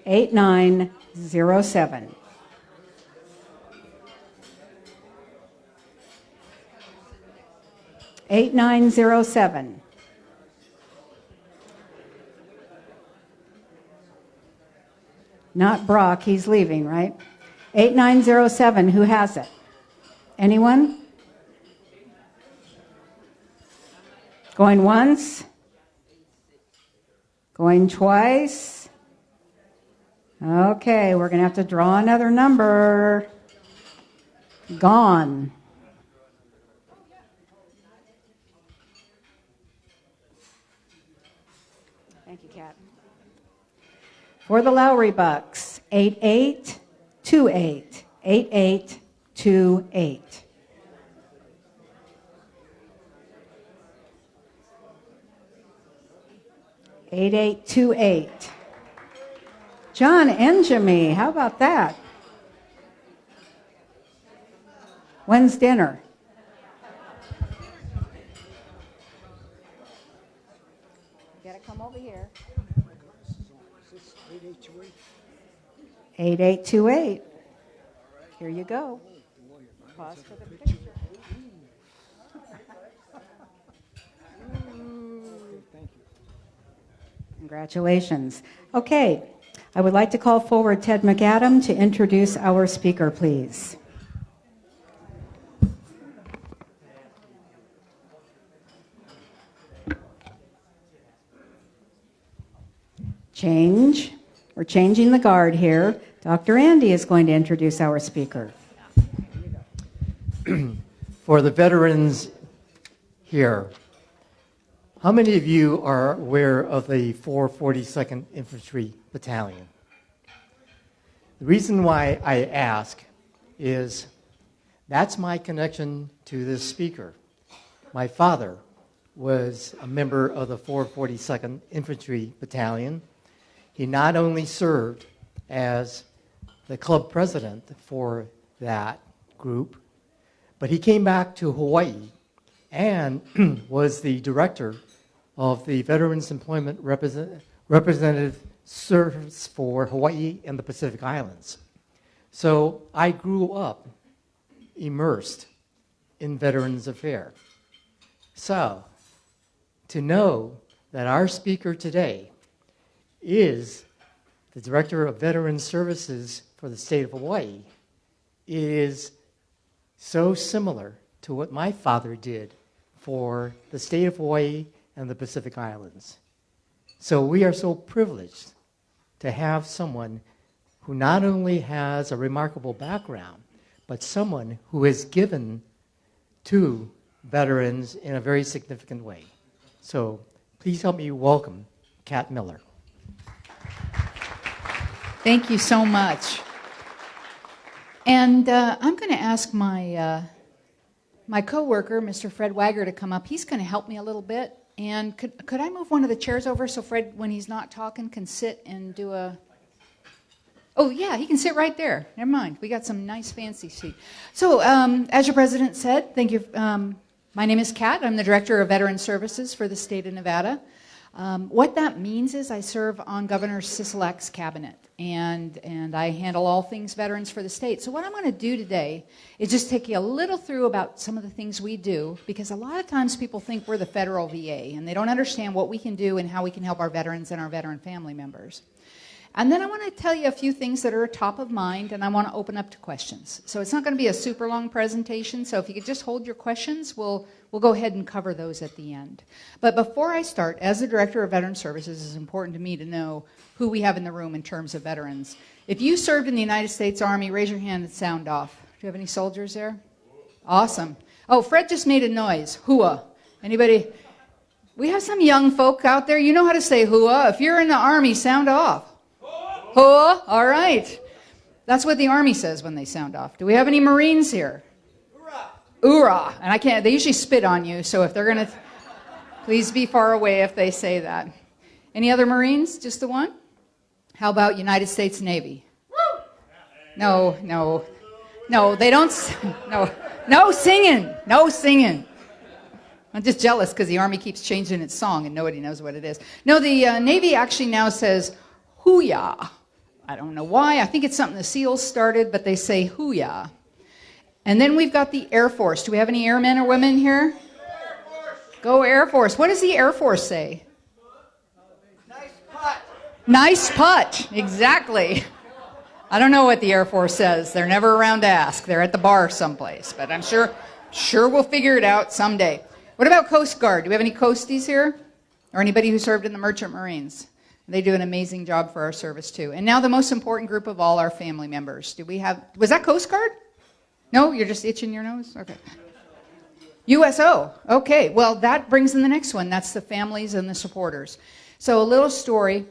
8907. Not Brock, he's leaving, right? 8907, who has it? Anyone? Going once? Going twice? Okay, we're going to have to draw another number. Gone. Thank you, Kat. For the Lowry Bucks, 8828. 8828. $8828. John and Jimmy, how about that? When's dinner? You gotta come over here. 8828. Here you go. Pause for the picture. Congratulations. Okay, I would like to call forward Ted McAdam to introduce our speaker, please. Change. We're changing the guard here. Dr. Andy is going to introduce our speaker. For the veterans here, how many of you are aware of the 442nd Infantry Battalion? The reason why I ask is that's my connection to this speaker. My father was a member of the 442nd Infantry Battalion. He not only served as the club president for that group, but he came back to Hawaii and was the director of the Veterans Employment Representative Service for Hawaii and the Pacific Islands. So I grew up immersed in Veterans Affairs. So to know that our speaker today is the Director of Veterans Services for the state of Hawaii is so similar to what my father did for the state of Hawaii and the Pacific Islands. So we are so privileged to have someone who not only has a remarkable background, but someone who has given to veterans in a very significant way. So please help me welcome Kat Miller. Thank you so much. And I'm going to ask my coworker, Mr. Fred Wagger, to come up. He's going to help me a little bit. And could I move one of the chairs over so Fred, when he's not talking, can sit and do a... Oh, yeah, he can sit right there. Never mind. We got some nice fancy seats. So, as your president said, thank you. My name is Kat. I'm the Director of Veterans Services for the state of Nevada. What that means is I serve on Governor Sisolak's cabinet, and I handle all things veterans for the state. So what I'm going to do today is just take you a little through about some of the things we do, because a lot of times people think we're the federal VA, and they don't understand what we can do and how we can help our veterans and our veteran family members. And then I want to tell you a few things that are top of mind, and I want to open up to questions. So it's not going to be a super long presentation, so if you could just hold your questions, we'll go ahead and cover those at the end. But before I start, as the Director of Veteran Services, it's important to me to know who we have in the room in terms of veterans. If you served in the United States Army, raise your hand and sound off. Do you have any soldiers there? Awesome. Oh, Fred just made a noise. Hua. Anybody? We have some young folk out there. You know how to say hua. If you're in the Army, sound off. Hua. All right. That's what the Army says when they sound off. Do we have any Marines here? Oorah. And I can't, they usually spit on you, so if they're going to, please be far away if they say that. Any other Marines? Just the one? How about United States Navy? No, they don't, no singing, no singing. I'm just jealous because the Army keeps changing its song and nobody knows what it is. No, the Navy actually now says hoo-yah. I don't know why. I think it's something the SEALs started, but they say hoo-yah. And then we've got the Air Force. Do we have any airmen or women here? Air Force. Go Air Force. What does the Air Force say? Nice putt. Nice putt. Exactly. I don't know what the Air Force says. They're never around to ask. They're at the bar someplace. But I'm sure we'll figure it out someday. What about Coast Guard? Do we have any Coasties here? Or anybody who served in the Merchant Marines? They do an amazing job for our service, too. And now the most important group of all, our family members. Was that Coast Guard? No? You're just itching your nose? Okay. USO. Okay. Well, that brings in the next one. That's the families and the supporters. So a little story.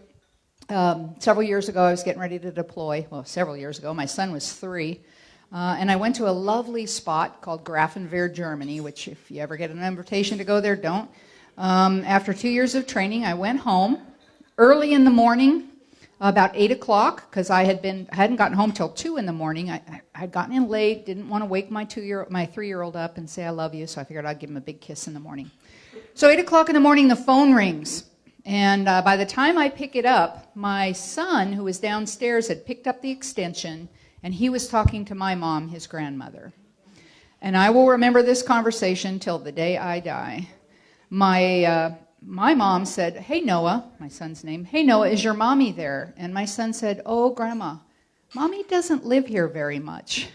Several years ago, I was getting ready to deploy. Well, several years ago. My son was 3. And I went to a lovely spot called Grafenwehr, Germany, which if you ever get an invitation to go there, don't. After 2 years of training, I went home early in the morning, about 8 o'clock, because I hadn't gotten home till 2 in the morning. I had gotten in late, didn't want to wake my 3-year-old up and say I love you, so I figured I'd give him a big kiss in the morning. So 8 o'clock in the morning, the phone rings. And by the time I pick it up, my son, who was downstairs, had picked up the extension, and he was talking to my mom, his grandmother. And I will remember this conversation till the day I die. My mom said, "Hey, Noah," my son's name, "Hey, Noah, is your mommy there?" And my son said, "Oh, Grandma, Mommy doesn't live here very much."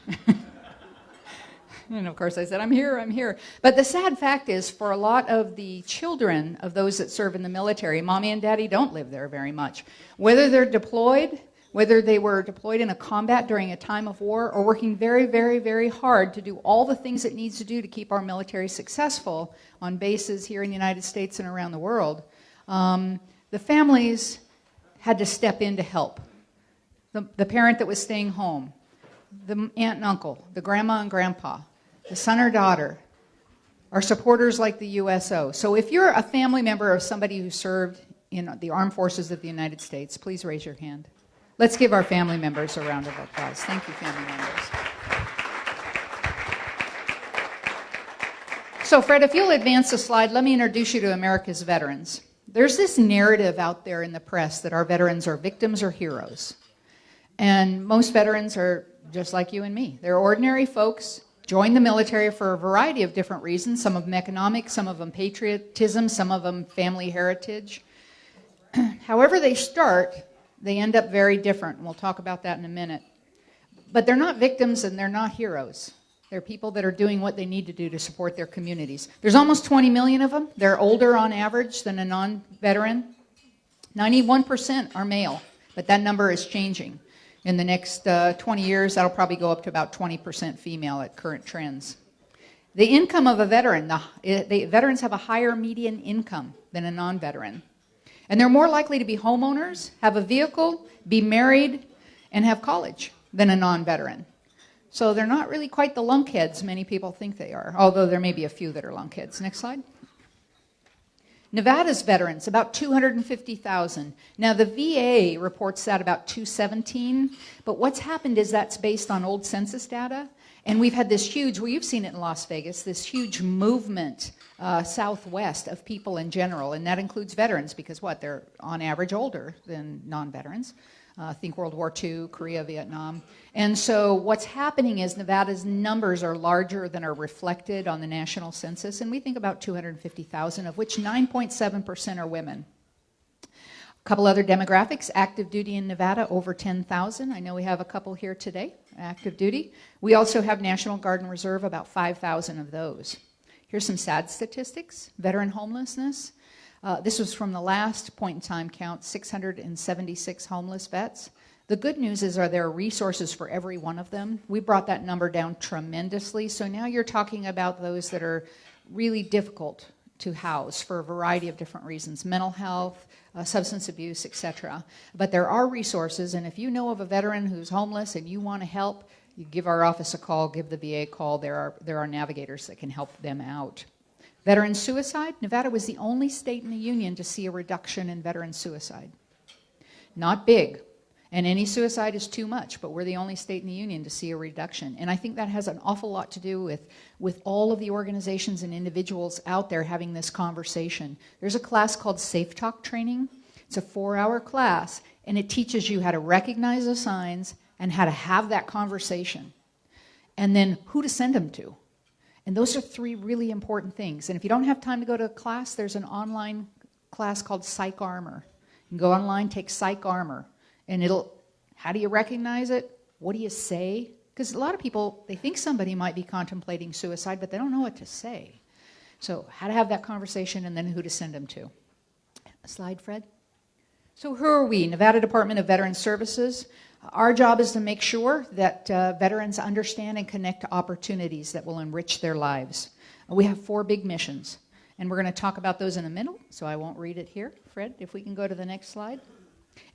And of course I said, I'm here. But the sad fact is, for a lot of the children of those that serve in the military, Mommy and Daddy don't live there very much. Whether they're deployed, whether they were deployed in a combat during a time of war, or working very, very, very hard to do all the things it needs to do to keep our military successful on bases here in the United States and around the world, the families had to step in to help. The parent that was staying home, the aunt and uncle, the grandma and grandpa, the son or daughter, are supporters like the USO. So if you're a family member of somebody who served in the armed forces of the United States, please raise your hand. Let's give our family members a round of applause. Thank you, family members. So Fred, if you'll advance the slide, let me introduce you to America's veterans. There's this narrative out there in the press that our veterans are victims or heroes. And most veterans are just like you and me. They're ordinary folks, join the military for a variety of different reasons, some of them economic, some of them patriotism, some of them family heritage. However they start, they end up very different, and we'll talk about that in a minute. But they're not victims and they're not heroes. They're people that are doing what they need to do to support their communities. There's almost 20 million of them. They're older on average than a non-veteran. 91% are male, but that number is changing. In the next 20 years, that'll probably go up to about 20% female at current trends. The income of a veteran, the veterans have a higher median income than a non-veteran. And they're more likely to be homeowners, have a vehicle, be married, and have college than a non-veteran. So they're not really quite the lunkheads many people think they are, although there may be a few that are lunkheads. Next slide. Nevada's veterans, about 250,000. Now, the VA reports that about 217, but what's happened is that's based on old census data, and we've had this huge, well, you've seen it in Las Vegas, this huge movement southwest of people in general, and that includes veterans because what? They're on average older than non-veterans. Think World War II, Korea, Vietnam. And so what's happening is Nevada's numbers are larger than are reflected on the national census, and we think about 250,000, of which 9.7% are women. A couple other demographics, active duty in Nevada, over 10,000. I know we have a couple here today, active duty. We also have National Guard and Reserve, about 5,000 of those. Here's some sad statistics. Veteran homelessness. This was from the last point in time count, 676 homeless vets. The good news is there are resources for every one of them. We brought that number down tremendously. So now you're talking about those that are really difficult to house for a variety of different reasons, mental health, substance abuse, etc. But there are resources, and if you know of a veteran who's homeless and you want to help, you give our office a call, give the VA a call. There are navigators that can help them out. Veteran suicide, Nevada was the only state in the union to see a reduction in veteran suicide. Not big, and any suicide is too much, but we're the only state in the union to see a reduction. And I think that has an awful lot to do with all of the organizations and individuals out there having this conversation. There's a class called Safe Talk Training. It's a 4-hour class, and it teaches you how to recognize the signs and how to have that conversation, and then who to send them to. And those are 3 really important things. And if you don't have time to go to a class, there's an online class called Psych Armor. You can go online, take Psych Armor, and how do you recognize it? What do you say? Because a lot of people, they think somebody might be contemplating suicide, but they don't know what to say. So how to have that conversation and then who to send them to. A slide, Fred. So who are we? Nevada Department of Veterans Services. Our job is to make sure that veterans understand and connect to opportunities that will enrich their lives. We have 4 big missions, and we're going to talk about those in a minute, so I won't read it here. Fred, if we can go to the next slide.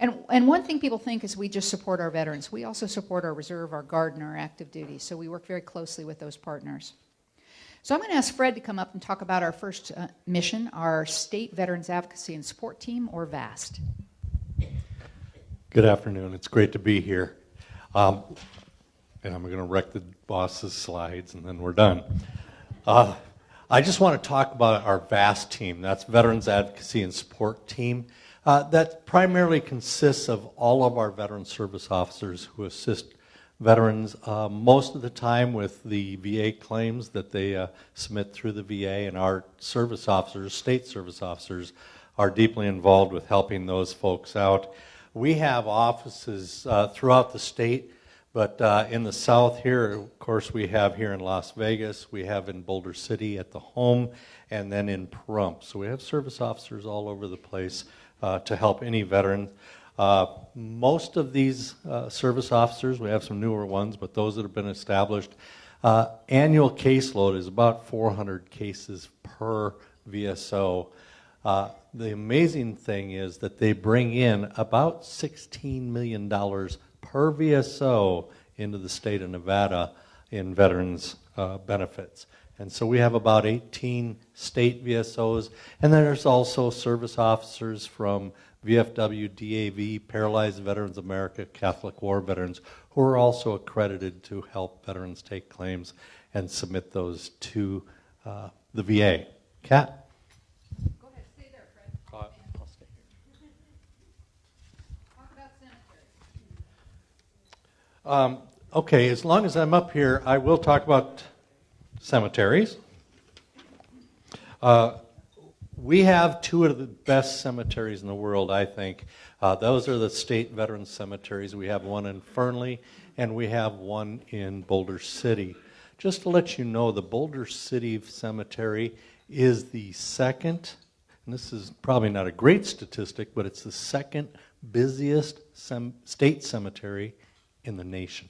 And one thing people think is we just support our veterans. We also support our reserve, our guard, and our active duty, so we work very closely with those partners. So I'm going to ask Fred to come up and talk about our first mission, our State Veterans Advocacy and Support Team, or VAST. Good afternoon. It's great to be here. And I'm going to wreck the boss's slides, and then we're done. I just want to talk about our VAST team. That's Veterans Advocacy and Support Team. That primarily consists of all of our veteran service officers who assist veterans most of the time with the VA claims that they submit through the VA, and our service officers, state service officers, are deeply involved with helping those folks out. We have offices throughout the state, but in the south here, of course, we have here in Las Vegas, we have in Boulder City at the home, and then in Pahrump. So we have service officers all over the place to help any veteran. Most of these service officers, we have some newer ones, but those that have been established, annual caseload is about 400 cases per VSO. The amazing thing is that they bring in about $16 million per VSO into the state of Nevada in veterans benefits. And so we have about 18 state VSOs, and then there's also service officers from VFW, DAV, Paralyzed Veterans America, Catholic War Veterans, who are also accredited to help veterans take claims and submit those to the VA. Kat? Go ahead, stay there, Fred. I'll stay here. Talk about cemeteries. Okay, as long as I'm up here, I will talk about cemeteries. We have 2 of the best cemeteries in the world, I think. Those are the state veteran cemeteries. We have one in Fernley, and we have one in Boulder City. Just to let you know, the Boulder City Cemetery is the second, and this is probably not a great statistic, but it's the second busiest state cemetery in the nation.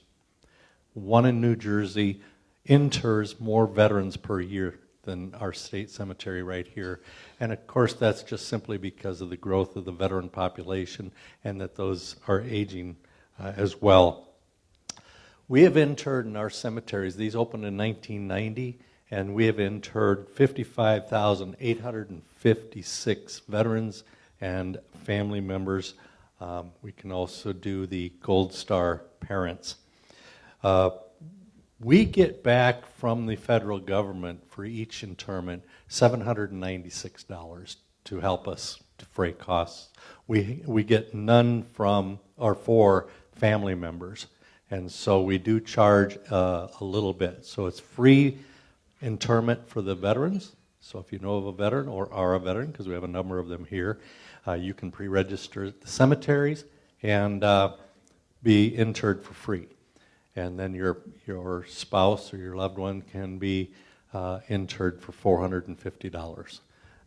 One in New Jersey inters more veterans per year than our state cemetery right here. And of course, that's just simply because of the growth of the veteran population and that those are aging as well. We have interred in our cemeteries, these opened in 1990, and we have interred 55,856 veterans and family members. We can also do the Gold Star parents. We get back from the federal government for each interment $796 to help us defray costs. We get none from or for family members, and so we do charge a little bit. So it's free interment for the veterans. So if you know of a veteran or are a veteran, because we have a number of them here, you can pre-register at the cemeteries and be interred for free. And then your spouse or your loved one can be interred for $450.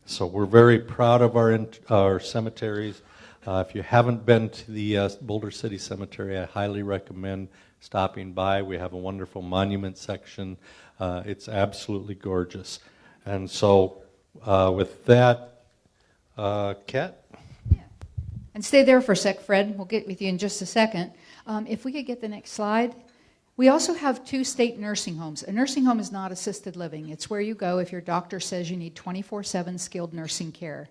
So we're very proud of our cemeteries. If you haven't been to the Boulder City Cemetery, I highly recommend stopping by. We have a wonderful monument section. It's absolutely gorgeous. And so with that, Kat? Yeah. And stay there for a sec, Fred. We'll get with you in just a second. If we could get the next slide. We also have 2 state nursing homes. A nursing home is not assisted living. It's where you go if your doctor says you need 24/7 skilled nursing care.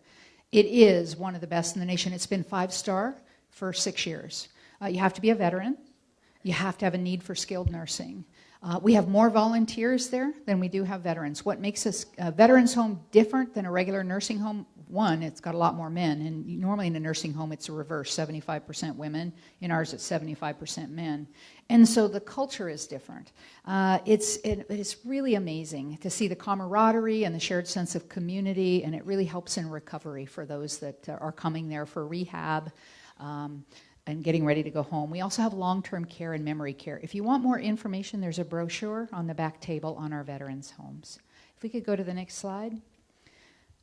It is one of the best in the nation. It's been 5-star for 6 years. You have to be a veteran. You have to have a need for skilled nursing. We have more volunteers there than we do have veterans. What makes a veterans home different than a regular nursing home? One, it's got a lot more men, and normally in a nursing home it's a reverse, 75% women. In ours it's 75% men. And so the culture is different. It's really amazing to see the camaraderie and the shared sense of community, and it really helps in recovery for those that are coming there for rehab. and getting ready to go home. We also have long-term care and memory care. If you want more information, there's a brochure on the back table on our veterans' homes. If we could go to the next slide.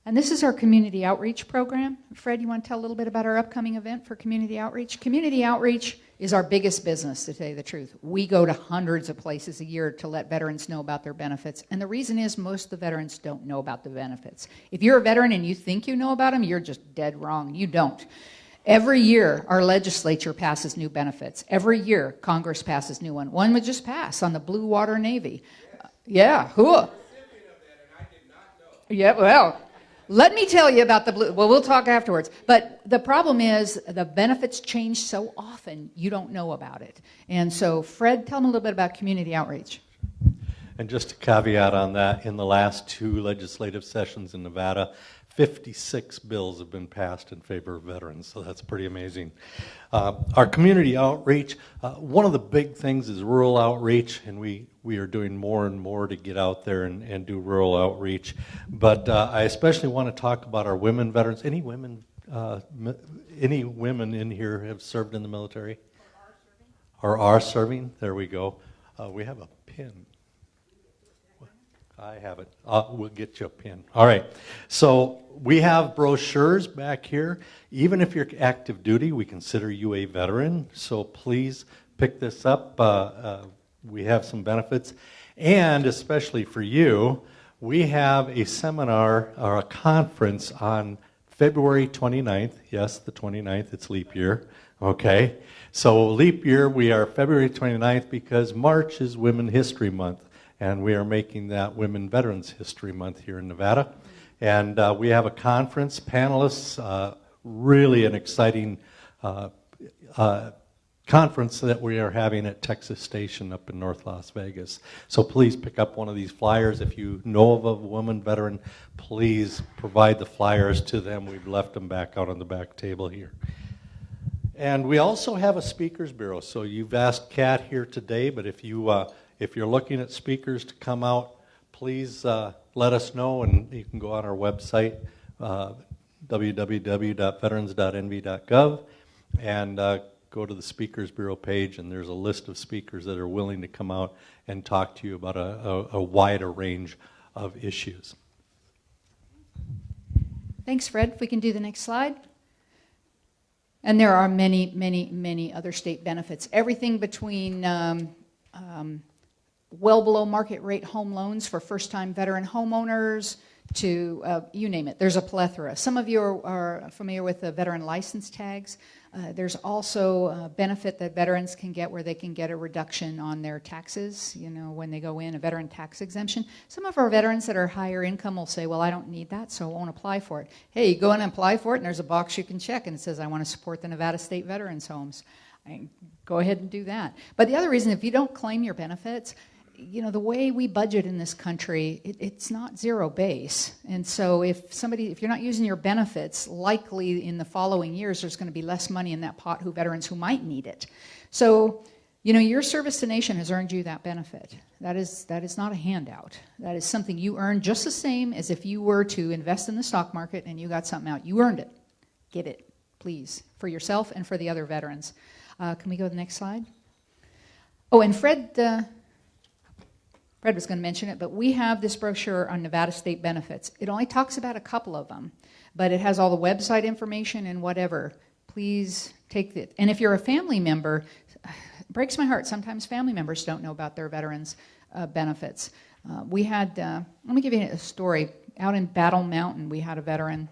And this is our community outreach program. Fred, you want to tell a little bit about our upcoming event for community outreach? Community outreach is our biggest business, to tell you the truth. We go to hundreds of places a year to let veterans know about their benefits. And the reason is most of the veterans don't know about the benefits. If you're a veteran and you think you know about them, you're just dead wrong. You don't. Every year, our legislature passes new benefits. Every year, Congress passes new one. One would just pass on the Blue Water Navy. Yeah, who? Yeah, well, let me tell you about the blue. Well, we'll talk afterwards. But the problem is the benefits change so often, you don't know about it. And so, Fred, tell them a little bit about community outreach. And just a caveat on that, in the last 2 legislative sessions in Nevada, 56 bills have been passed in favor of veterans, so that's pretty amazing. Our community outreach, one of the big things is rural outreach, and we are doing more and more to get out there and do rural outreach. But I especially want to talk about our women veterans. Any women in here have served in the military? Or are serving? There we go. We have a pin. I have it. We'll get you a pin. All right. So we have brochures back here. Even if you're active duty, we consider you a veteran. So please pick this up. We have some benefits. And especially for you, we have a seminar or a conference on February 29th. Yes, the 29th. It's leap year. Okay. So leap year, we are February 29th because March is Women History Month. And we are making that Women Veterans History Month here in Nevada. And we have a conference, panelists, really an exciting conference that we are having at Texas Station up in North Las Vegas. So please pick up one of these flyers. If you know of a woman veteran, please provide the flyers to them. We've left them back out on the back table here. And we also have a speakers bureau. So you've asked Kat here today, but if you're looking at speakers to come out, please let us know, and you can go on our website, www.veterans.nv.gov, and go to the Speakers Bureau page, and there's a list of speakers that are willing to come out and talk to you about a wider range of issues. Thanks, Fred. If we can do the next slide. And there are many, many, many other state benefits. Everything between well below market rate home loans for first-time veteran homeowners to you name it. There's a plethora. Some of you are familiar with the veteran license tags. There's also a benefit that veterans can get where they can get a reduction on their taxes, you know, when they go in, a veteran tax exemption. Some of our veterans that are higher income will say, well, I don't need that, so I won't apply for it. Hey, you go in and apply for it, and there's a box you can check, and it says, I want to support the Nevada State Veterans Homes. Go ahead and do that. But the other reason, if you don't claim your benefits, you know, the way we budget in this country, it's not zero base. And so if you're not using your benefits, likely in the following years, there's going to be less money in that pot veterans who might need it. So, you know, your service to nation has earned you that benefit. That is not a handout. That is something you earn just the same as if you were to invest in the stock market and you got something out. You earned it. Get it, please, for yourself and for the other veterans. Can we go to the next slide? Oh, and Fred was going to mention it, but we have this brochure on Nevada state benefits. It only talks about a couple of them, but it has all the website information and whatever. Please take it. And if you're a family member, it breaks my heart. Sometimes family members don't know about their veterans' benefits. We had, let me give you a story. Out in Battle Mountain, we had a veteran,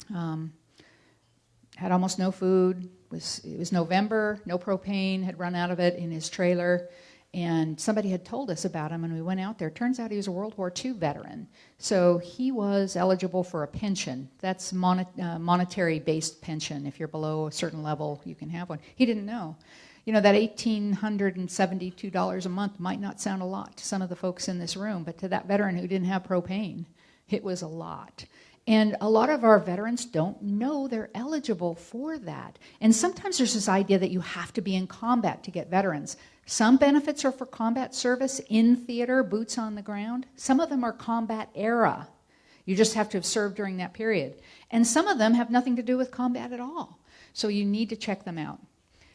had almost no food. It was November, no propane, had run out of it in his trailer. And somebody had told us about him, and we went out there. Turns out he was a World War II veteran. So he was eligible for a pension. That's monetary-based pension. If you're below a certain level, you can have one. He didn't know. You know, that $1,872 a month might not sound a lot to some of the folks in this room, but to that veteran who didn't have propane, it was a lot. And a lot of our veterans don't know they're eligible for that. And sometimes there's this idea that you have to be in combat to get veterans. Some benefits are for combat service in theater, boots on the ground. Some of them are combat era. You just have to have served during that period. And some of them have nothing to do with combat at all. So you need to check them out.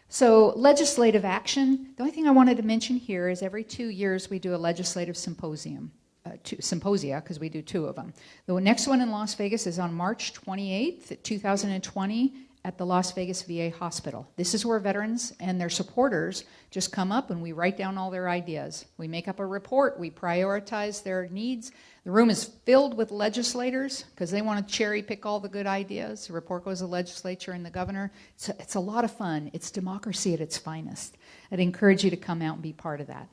So legislative action, the only thing I wanted to mention here is every 2 years we do a legislative symposium, symposia, because we do 2 of them. The next one in Las Vegas is on March 28th, 2020 at the Las Vegas VA Hospital. This is where veterans and their supporters just come up and we write down all their ideas. We make up a report, we prioritize their needs. The room is filled with legislators because they want to cherry pick all the good ideas. The report goes to the legislature and the governor. It's a lot of fun. It's democracy at its finest. I'd encourage you to come out and be part of that.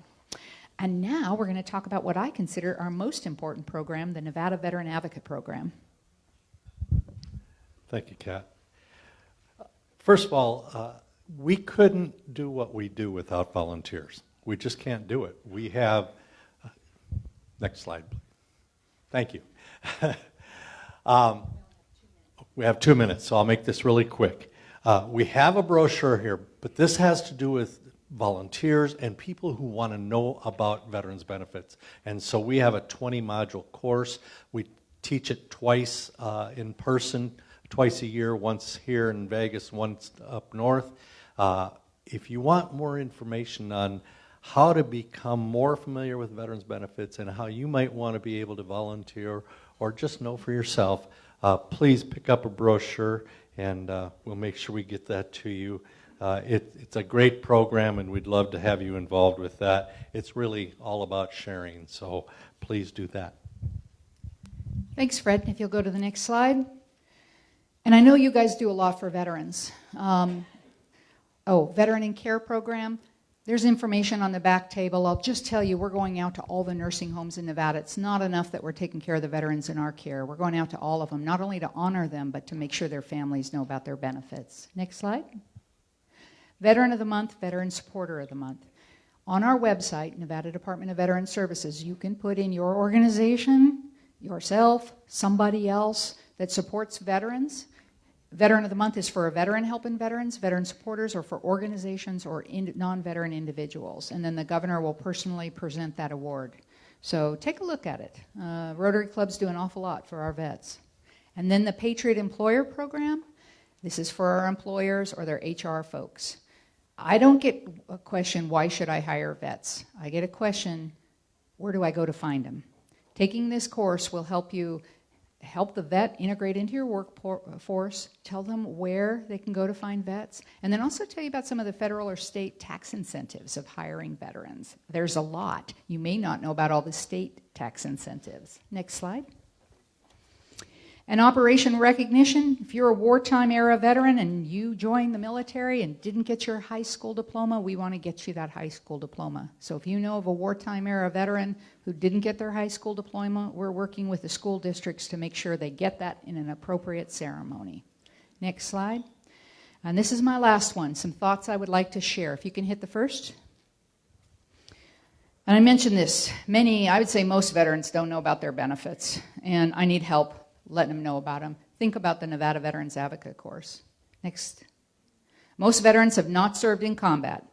And now we're going to talk about what I consider our most important program, the Nevada Veteran Advocate Program. Thank you, Kat. First of all, we couldn't do what we do without volunteers. We just can't do it. We have, next slide, please. Thank you. We have 2 minutes, so I'll make this really quick. We have a brochure here, but this has to do with volunteers and people who want to know about veterans benefits. And so we have a 20-module course. We teach it twice in person, twice a year, once here in Vegas, once up north. If you want more information on how to become more familiar with veterans benefits and how you might want to be able to volunteer or just know for yourself, please pick up a brochure and we'll make sure we get that to you. It's a great program and we'd love to have you involved with that. It's really all about sharing, so please do that. Thanks, Fred. If you'll go to the next slide. And I know you guys do a lot for veterans. Veteran in Care Program. There's information on the back table. I'll just tell you, we're going out to all the nursing homes in Nevada. It's not enough that we're taking care of the veterans in our care. We're going out to all of them, not only to honor them, but to make sure their families know about their benefits. Next slide. Veteran of the Month, Veteran Supporter of the Month. On our website, Nevada Department of Veteran Services, you can put in your organization, yourself, somebody else that supports veterans. Veteran of the Month is for a veteran helping veterans, veteran supporters, or for organizations or non-veteran individuals. And then the governor will personally present that award. So take a look at it. Rotary clubs do an awful lot for our vets. And then the Patriot Employer Program. This is for our employers or their HR folks. I don't get a question, why should I hire vets? I get a question, where do I go to find them? Taking this course will help you help the vet integrate into your workforce, tell them where they can go to find vets, and then also tell you about some of the federal or state tax incentives of hiring veterans. There's a lot. You may not know about all the state tax incentives. Next slide. And Operation Recognition, if you're a wartime era veteran and you joined the military and didn't get your high school diploma, we want to get you that high school diploma. So if you know of a wartime era veteran who didn't get their high school diploma, we're working with the school districts to make sure they get that in an appropriate ceremony. Next slide. And this is my last one, some thoughts I would like to share. If you can hit the first. And I mentioned this, I would say most veterans don't know about their benefits, and I need help letting them know about them. Think about the Nevada Veterans Advocate course. Next. Most veterans have not served in combat.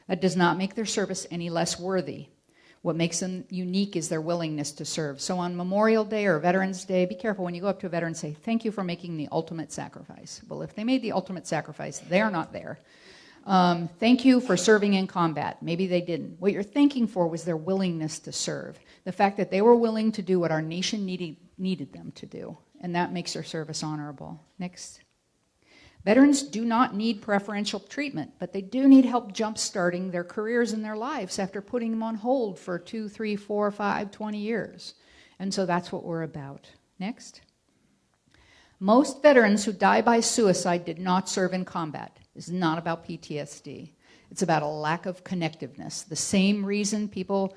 That does not make their service any less worthy. What makes them unique is their willingness to serve. So on Memorial Day or Veterans Day, be careful when you go up to a veteran and say, thank you for making the ultimate sacrifice. Well, if they made the ultimate sacrifice, they're not there. Thank you for serving in combat. Maybe they didn't. What you're thanking for was their willingness to serve. The fact that they were willing to do what our nation needed them to do. And that makes their service honorable. Next. Veterans do not need preferential treatment, but they do need help jump-starting their careers and their lives after putting them on hold for 2, 3, 4, 5, 20 years. And so that's what we're about. Next. Most veterans who die by suicide did not serve in combat. This is not about PTSD. It's about a lack of connectiveness. The same reason people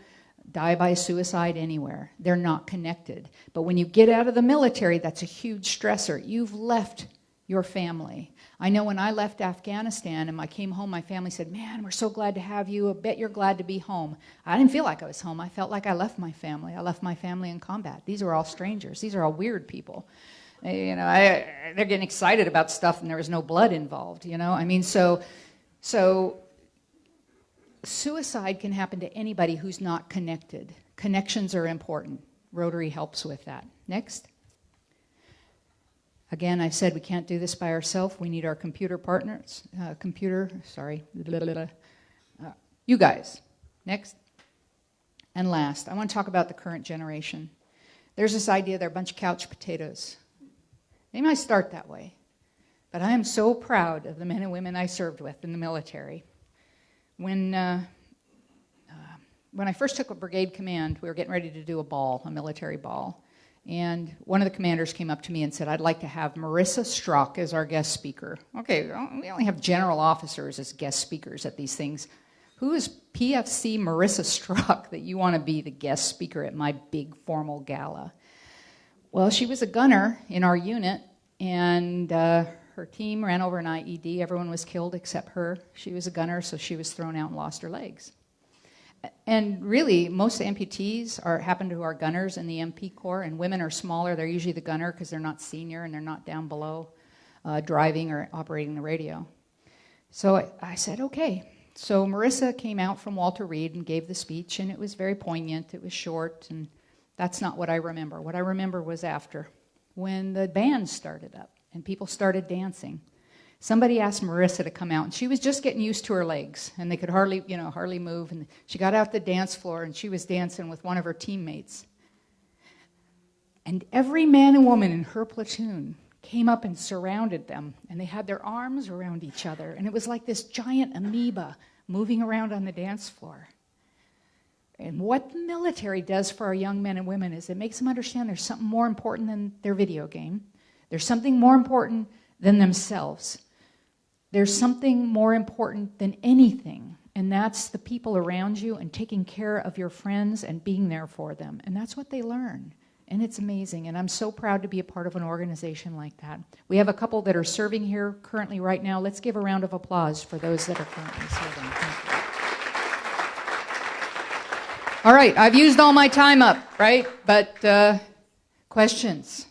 die by suicide anywhere. They're not connected. But when you get out of the military, that's a huge stressor. You've left your family. I know when I left Afghanistan and I came home, my family said, man, we're so glad to have you. I bet you're glad to be home. I didn't feel like I was home. I felt like I left my family. I left my family in combat. These are all strangers. These are all weird people. You know, they're getting excited about stuff and there was no blood involved, you know? I mean, so suicide can happen to anybody who's not connected. Connections are important. Rotary helps with that. Next. Again, I said we can't do this by ourselves. We need our computer partners. You guys. Next. And last, I want to talk about the current generation. There's this idea they're a bunch of couch potatoes. They might start that way. But I am so proud of the men and women I served with in the military. When I first took a brigade command, we were getting ready to do a military ball. And one of the commanders came up to me and said, I'd like to have Marissa Strzok as our guest speaker. Okay, we only have general officers as guest speakers at these things. Who is PFC Marissa Strzok that you want to be the guest speaker at my big formal gala? Well, she was a gunner in our unit, and her team ran over an IED. Everyone was killed except her. She was a gunner, so she was thrown out and lost her legs. And really, most amputees happen to our gunners in the MP Corps, and women are smaller. They're usually the gunner because they're not senior and they're not down below driving or operating the radio. So I said, okay. So Marissa came out from Walter Reed and gave the speech, and it was very poignant. It was short, and that's not what I remember. What I remember was after, when the band started up and people started dancing. Somebody asked Marissa to come out, and she was just getting used to her legs, and they could hardly move. And she got out the dance floor, and she was dancing with one of her teammates. And every man and woman in her platoon came up and surrounded them, and they had their arms around each other, and it was like this giant amoeba moving around on the dance floor. And what the military does for our young men and women is it makes them understand there's something more important than their video game. There's something more important than themselves. There's something more important than anything, and that's the people around you and taking care of your friends and being there for them. And that's what they learn, and it's amazing. And I'm so proud to be a part of an organization like that. We have a couple that are serving here currently right now. Let's give a round of applause for those that are currently serving. Thank you. All right, I've used all my time up, right? But questions?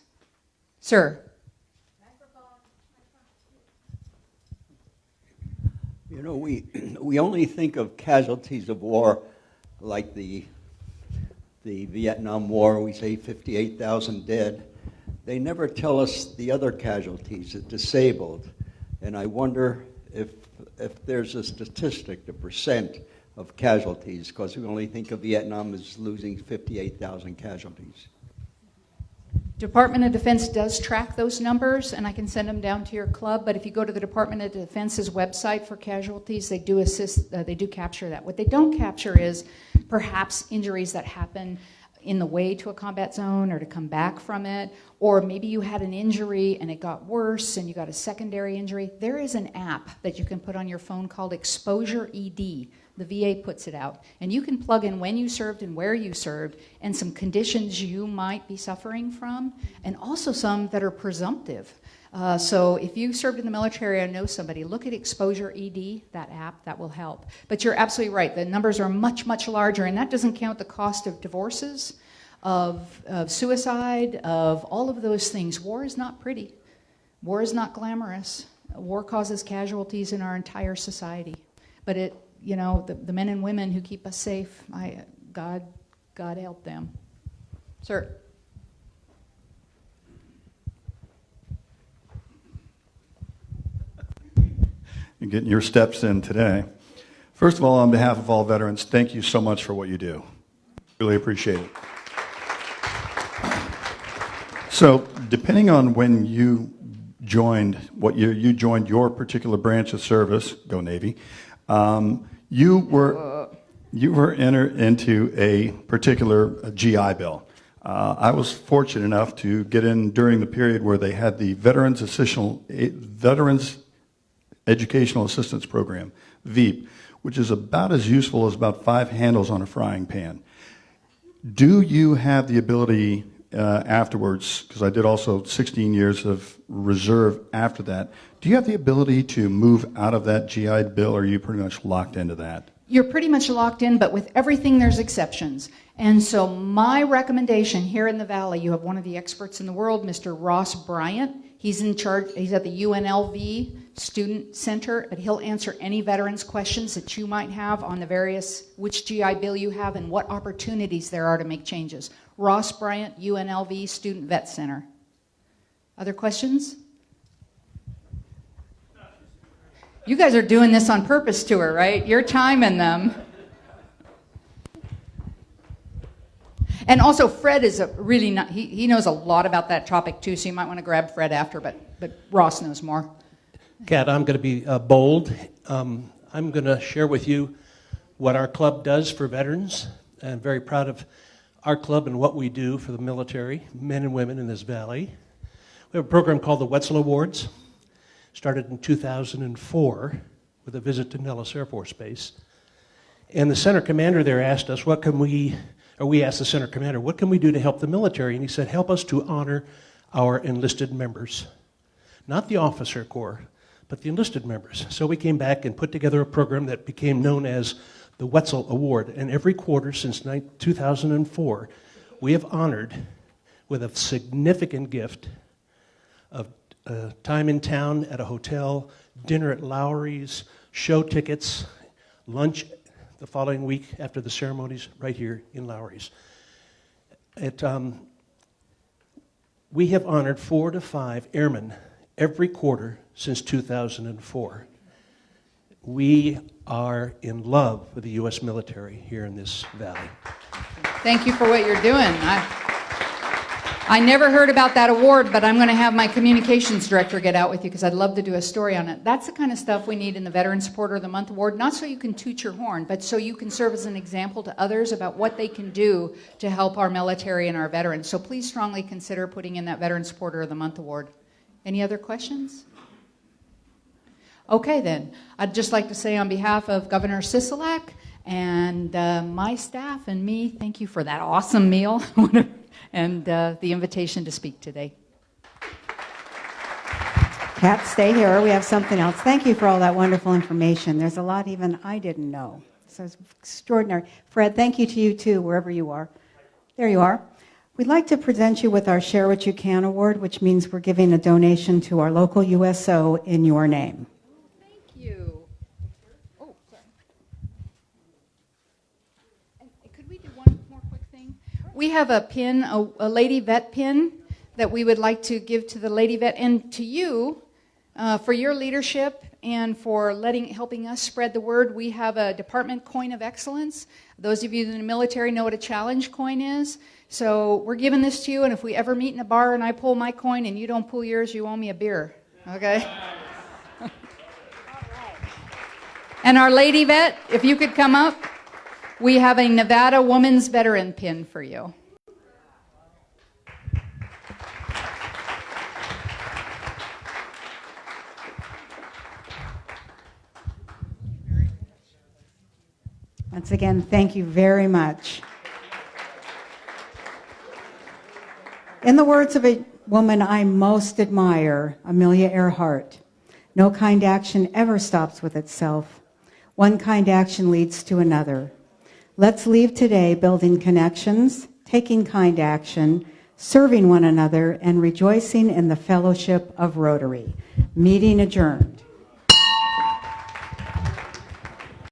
Sir? You know, we only think of casualties of war like the Vietnam War. We say 58,000 dead. They never tell us the other casualties, the disabled. And I wonder if there's a statistic, the percent of casualties, because we only think of Vietnam as losing 58,000 casualties. Department of Defense does track those numbers, and I can send them down to your club, but if you go to the Department of Defense's website for casualties, they do capture that. What they don't capture is perhaps injuries that happen in the way to a combat zone or to come back from it, or maybe you had an injury and it got worse and you got a secondary injury. There is an app that you can put on your phone called Exposure ED. The VA puts it out, and you can plug in when you served and where you served and some conditions you might be suffering from, and also some that are presumptive. So if you served in the military or know somebody, look at Exposure ED, that app, that will help. But you're absolutely right, the numbers are much, much larger, and that doesn't count the cost of divorces, of suicide, of all of those things. War is not pretty. War is not glamorous. War causes casualties in our entire society. But the men and women who keep us safe, God help them. Sir. You're getting your steps in today. First of all, on behalf of all veterans, thank you so much for what you do. Really appreciate it. So, depending on when you joined, what year you joined your particular branch of service, go Navy, you were entered into a particular GI Bill. I was fortunate enough to get in during the period where they had the Veterans Educational Assistance Program, VEAP, which is about as useful as about 5 handles on a frying pan. Do you have the ability afterwards, because I did also 16 years of reserve after that, do you have the ability to move out of that GI Bill, or are you pretty much locked into that? You're pretty much locked in, but with everything there's exceptions. And so my recommendation here in the Valley, you have one of the experts in the world, Mr. Ross Bryant. He's in charge, he's at the UNLV Student Center, and he'll answer any veterans questions that you might have on the which GI Bill you have and what opportunities there are to make changes. Ross Bryant, UNLV Student Vet Center. Other questions? You guys are doing this on purpose to her, right? You're timing them. And also, Fred is a really not, he knows a lot about that topic too, so you might want to grab Fred after, but Ross knows more. Kat, I'm going to be bold. I'm going to share with you what our club does for veterans. I'm very proud of our club and what we do for the military, men and women in this valley. We have a program called the Wetzel Awards. Started in 2004 with a visit to Nellis Air Force Base. And the center commander there asked us, we asked the center commander, what can we do to help the military? And he said, help us to honor our enlisted members. Not the officer corps, but the enlisted members. So we came back and put together a program that became known as the Wetzel Award. And every quarter since 2004, we have honored with a significant gift of time in town at a hotel, dinner at Lowry's, show tickets, lunch the following week after the ceremonies right here in Lowry's. We have honored 4 to 5 airmen every quarter since 2004. We are in love with the U.S. military here in this valley. Thank you for what you're doing. I never heard about that award, but I'm going to have my communications director get out with you because I'd love to do a story on it. That's the kind of stuff we need in the Veteran Supporter of the Month Award, not so you can toot your horn, but so you can serve as an example to others about what they can do to help our military and our veterans. So please strongly consider putting in that Veteran Supporter of the Month Award. Any other questions? Okay, then. I'd just like to say on behalf of Governor Sisolak and my staff and me, thank you for that awesome meal. And the invitation to speak today. Kat, stay here. We have something else. Thank you for all that wonderful information. There's a lot even I didn't know. So it's extraordinary. Fred, thank you to you too, wherever you are. There you are. We'd like to present you with our Share What You Can Award, which means we're giving a donation to our local USO in your name. Thank you. Oh, sorry. And could we do one more quick thing? We have a pin, a Lady Vet pin that we would like to give to the Lady Vet and to you for your leadership and for helping us spread the word. We have a department coin of excellence. Those of you in the military know what a challenge coin is. So we're giving this to you, and if we ever meet in a bar and I pull my coin and you don't pull yours, you owe me a beer. Okay? And our Lady Vet, if you could come up. We have a Nevada Woman's Veteran pin for you. Once again, thank you very much. In the words of a woman I most admire, Amelia Earhart, no kind action ever stops with itself. One kind action leads to another. Let's leave today building connections, taking kind action, serving one another, and rejoicing in the fellowship of Rotary. Meeting adjourned.